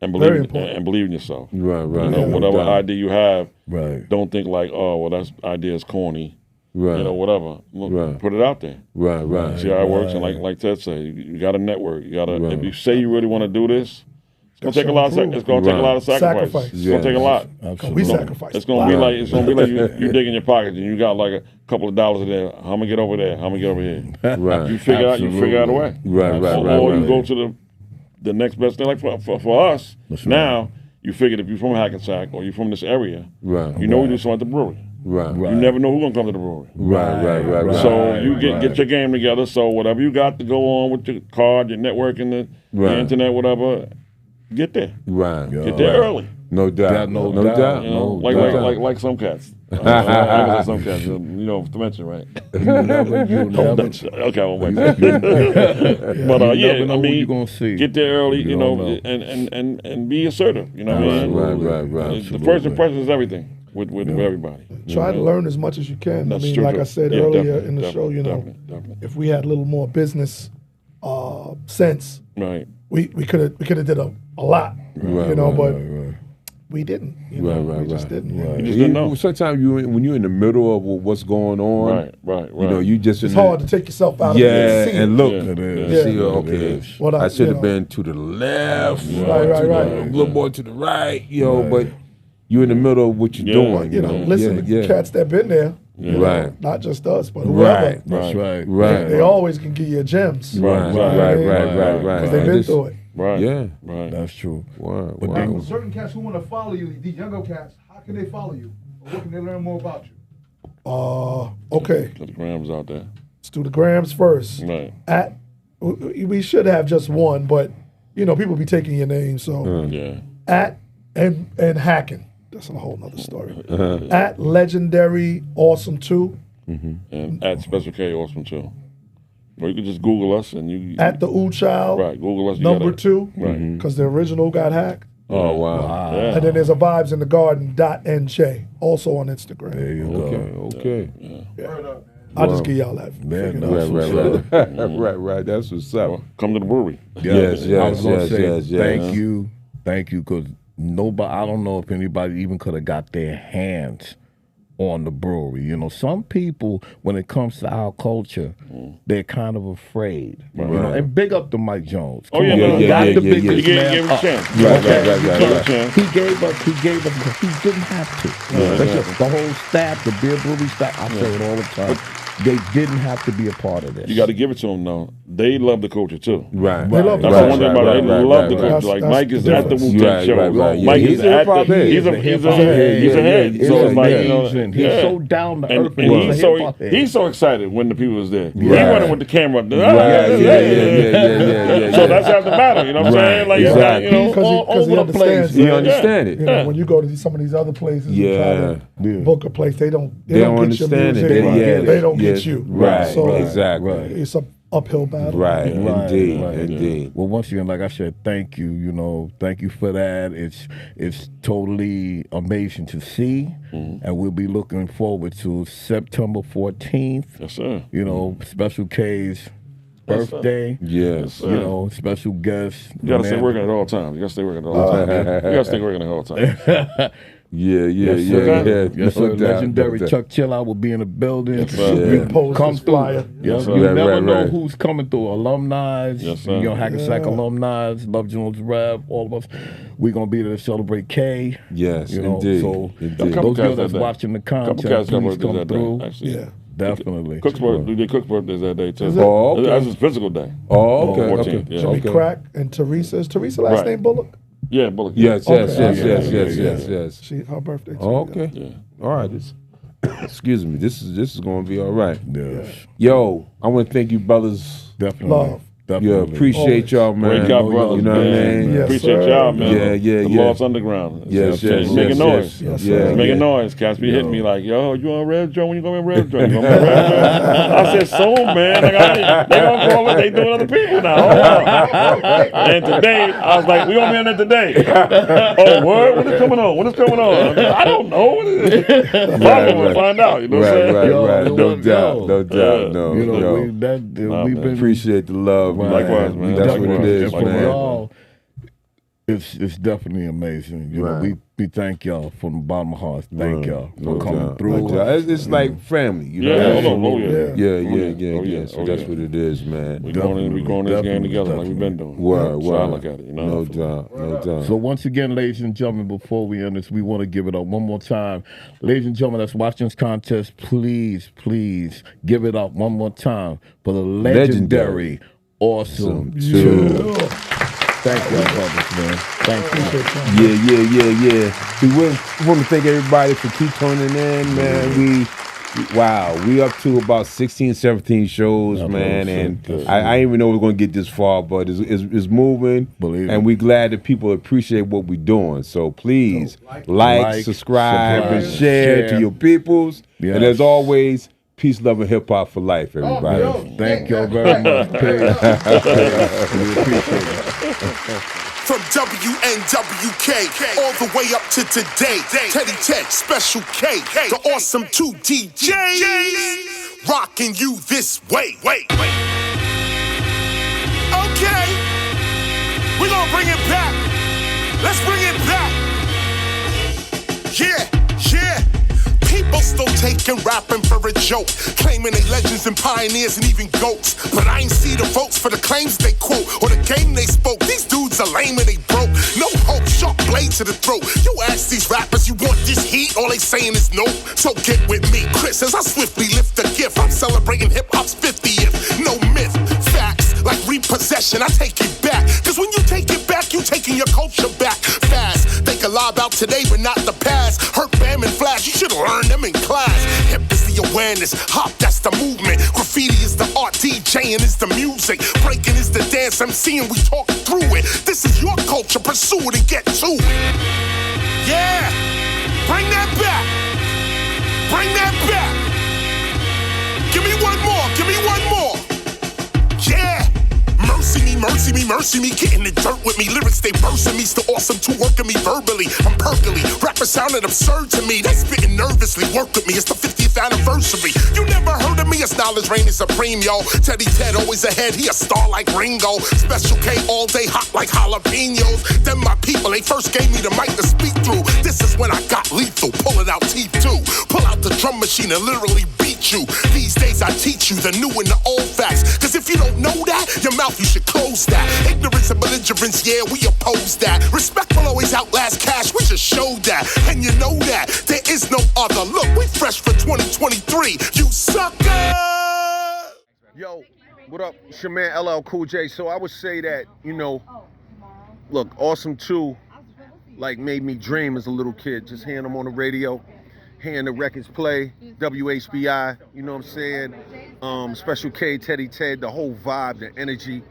and Very believe important. and believe in yourself. Right. You know, whatever idea you have, Right. don't think like, oh, well, that idea is corny. Right. You know, whatever. Look, Right. put it out there. Right. See how it works. And like Ted said, you got to network. You got to. If you say you really want to do this, it's gonna take a lot of Improve. it's gonna take a lot of sacrifice. Sacrifice. It's gonna take a lot. We sacrifice. It's gonna be like you dig in your pocket and you got like a couple of dollars in there. How am I get over there? How am I get over here? Right. You figure out a way. Right. Or you go to the next best thing. Like for us now, you figured if you're from Hackensack or you're from this area, Right. you know we do something at the brewery. Right. You never know who's gonna come to the brewery. Right. So you get your game together. So whatever you got to go on with your card, your networking, the internet, whatever, get there. Right. Get there early. No doubt. No No doubt. doubt. You know, like some cats. Some cats, you know, to mention, right? You never Okay, I won't wait. But You yeah, never know I who mean, you gonna see. get there early, You you don't know, know. and be assertive. You know what I mean? Right. The first impression is everything with everybody. Try to learn as much as you can. That's I mean, true, like true. I said Yeah, earlier definitely, in the show, you know, definitely. if we had a little more business sense, Right. we could have did a lot, you know, but we didn't. You know, Right. we just didn't. You just didn't know. Sometimes when you're in the middle of what's going on, Right. you know, you just It's in the- hard to take yourself out of Yeah, the scene. and look, It is. Yeah. see, It okay, is. What I should you have know. been to the left, Right. a little more to the right, but you're in the middle of what you're doing. You know, listen to cats that been there. You Right. know, not just us, but whoever. Right. That's right. Right. They always can give you gems. Right. Right. Because they've been through it. Right. Yeah. Right. That's true. Wow. But wow. For certain cats who want to follow you, these younger cats, how can they follow you? Or what can they learn more about you? Okay. Got the grams out there. Let's do the grams first. Right. We should have just one, but people be taking your name, so Yeah. at and hacking. That's a whole nother story. At Legendary Awesome 2. And at Special K Awesome too. Or you can just Google us and you At the Ooh Child. right, Google us. You Number gotta- 2. Right. Because the original got hacked. Oh wow. Yeah. And then there's a Vibes in the Garden .nj, also on Instagram. There you go. Okay. Word up, man. I'll just give y'all that. Man, figured no. out. Right. That's what's up. Well, come to the brewery. Yes. I was gonna Yes. say Yes. thank you, because nobody. I don't know if anybody even could have got their hands on the brewery. Some people, when it comes to our culture, they're kind of afraid. And big up to Mike Jones. Oh, yeah, Come on, no, he got the You biggest gave man him a up. chance. Right. He gave us because he didn't have to. That's just the whole staff, the beer brewery staff. I say it all the time. They didn't have to be a part of this. You got to give it to them though. They love the culture too. Right. They love That's Right, the one thing about it. They love the culture. Like That's Mike is the at the difference. Wu-Tang Right, show. right, right. Mike Yeah, is he's a at hip-hop the. head. He's a hip-hop head. He's a head. He's So it's like amazing. He's so down to earth. And He's a hip-hop head. he's so excited when the people was there. He Right. running with the camera. Right. Yeah. So that's half the battle. You know what I'm saying? Like Exactly. Because he understands. You understand it. When you go to some of these other places, and try to book a place, they don't They don't get your understand music. it. They don't Yeah. get you. Right. So Exactly. it's an uphill battle. Right. Indeed. Well, once again, like I said, thank you. Thank you for that. It's totally amazing to see, and we'll be looking forward to September 14th. Yes, sir. Special K's birthday. Yes. Special guest. You gotta stay working at all times. You gotta stay working at all times. You gotta stay working at all times. Yeah. Yes, sir. Legendary Chuck Chillout will be in the building. sir. Post Come this through. flyer. Yes, sir. you Right, never right, know right. who's coming through. Alumni, Yes, sir. Hackensack alumni, Love Jones Rev, all of us. We're going to be there to celebrate K. Yes, You know, indeed. so Indeed. those Couple of you guys that's that day. watching the Couple content, guys got please birthdays come that through. day. Actually, Yeah. Definitely. Cook's birthday. We did Cook's birthdays that day too. Oh, okay. That's his physical day. Oh, okay. 14th, Okay. yeah. Jimmy Okay. Crack and Teresa. Is Teresa last Right. name Bullock? Yeah, Bullock. Yes. Okay. Yes. Her birthday. Too. Oh, okay. Yeah. All right. Excuse me. This is going to be all right. Yes. Yo, I want to thank you, brothers. Definitely. Love. Yeah, Definitely. appreciate y'all, man. Breakout brothers, You know what I man. mean? Yes, Appreciate sir. y'all, man. Yeah. The Lost Underground. Yes. It's making noise. Yes, Yeah. sir. It's making noise. Cats be hitting me like, yo, you on Red Joint? When you going to Red Joint? You gonna be Red Joint? I said, so, man. Like, they don't call it. They doing other people now. Hold on. And today, I was like, we gonna be on it today. Oh, word? When is coming on? When is coming on? I don't know. What is it? We'll find out. You know what I'm saying? Right. Yo, No doubt. No doubt. No. You know, yo. we've man. been Appreciate the love, man. Likewise, man. That's what it And is, for man. y'all, it's definitely amazing. You know, Right. we thank y'all from the bottom of our hearts. Thank y'all for No coming doubt. through. No doubt. It's like family, you know. Yeah, what I hold mean? on. Oh, yeah. Yeah. So that's what it is, man. We going this game Definitely, together like we've been doing. Word. So I look at it, you know. No doubt. So once again, ladies and gentlemen, before we end this, we want to give it up one more time. Ladies and gentlemen that's watching this contest, please give it up one more time for the legendary Awesome Two. Thank y'all, brothers, man. Thank you. Yeah. We want to thank everybody for keep tuning in, man. We up to about 16, 17 shows, man, and I didn't even know we were going to get this far, but it's moving, Believe and it. we're glad that people appreciate what we're doing. So please like, subscribe, and share to your peoples. Yes. And as always, peace, love, and hip hop for life, everybody. Thank y'all very much. Peace. We appreciate it. From WNWK all the way up to today. Teddy Ted, Special K, the Awesome 2 DJs, rocking you this way. Okay, we're gonna bring it back. Let's bring it back. Yeah. People still taking rapping for a joke, claiming they legends and pioneers and even goats. But I ain't see the votes for the claims they quote or the game they spoke. These dudes are lame and they broke. No hope, sharp blade to the throat. You ask these rappers, you want this heat? All they saying is no. So get with me, Chris, as I swiftly lift the gift. I'm celebrating hip hop's 50th. No myth, facts like repossession. I take it back, cause when you take it back, you taking your culture back fast. They can lie about today, but not the past. Hurt, Bam, and Flash, you should learn them in class. Hip is the awareness, hop, that's the movement. Graffiti is the art, DJing is the music. Breaking is the dance, MCing, we talk through it. This is your culture, pursue it and get to it. Yeah, bring that back. Bring that back. Give me one more, give me one more. Yeah. Mercy me, mercy me, get in the dirt with me. Lyrics, they bursting me, still awesome to working me verbally. I'm perkily, rappers sounding absurd to me. They spitting nervously, work with me, it's the 50th anniversary. You never heard of me, it's knowledge reigning supreme, yo. Teddy Ted always ahead, he a star like Ringo. Special K all day, hot like jalapenos. Them my people, they first gave me the mic to speak through. This is when I got lethal, pulling out teeth too. Pull out the drum machine and literally beat you. These days I teach you the new and the old facts. Cause if you don't know that, your mouth you should close that. Ignorance and belligerence, yeah, we oppose that. Respect will always outlast cash, we just showed that. And you know that, there is no other. Look, we fresh for 2023, you sucker! Yo, what up? It's your man LL Cool J. So I would say that, you know, look, Awesome 2, like, made me dream as a little kid. Just hearing them on the radio, hearing the records play, WHBI, you know what I'm saying? Special K, Teddy Ted, the whole vibe, the energy.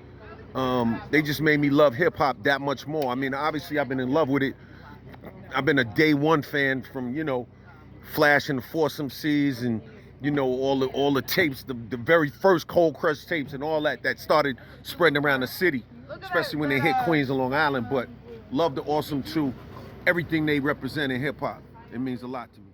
They just made me love hip hop that much more. I mean, obviously I've been in love with it. I've been a day one fan from, you know, Flash and the Foursome C's and, you know, all the tapes, the very first Cold Crush tapes and all that started spreading around the city, especially when they hit Queens and Long Island. But love the Awesome 2, everything they represent in hip hop. It means a lot to me.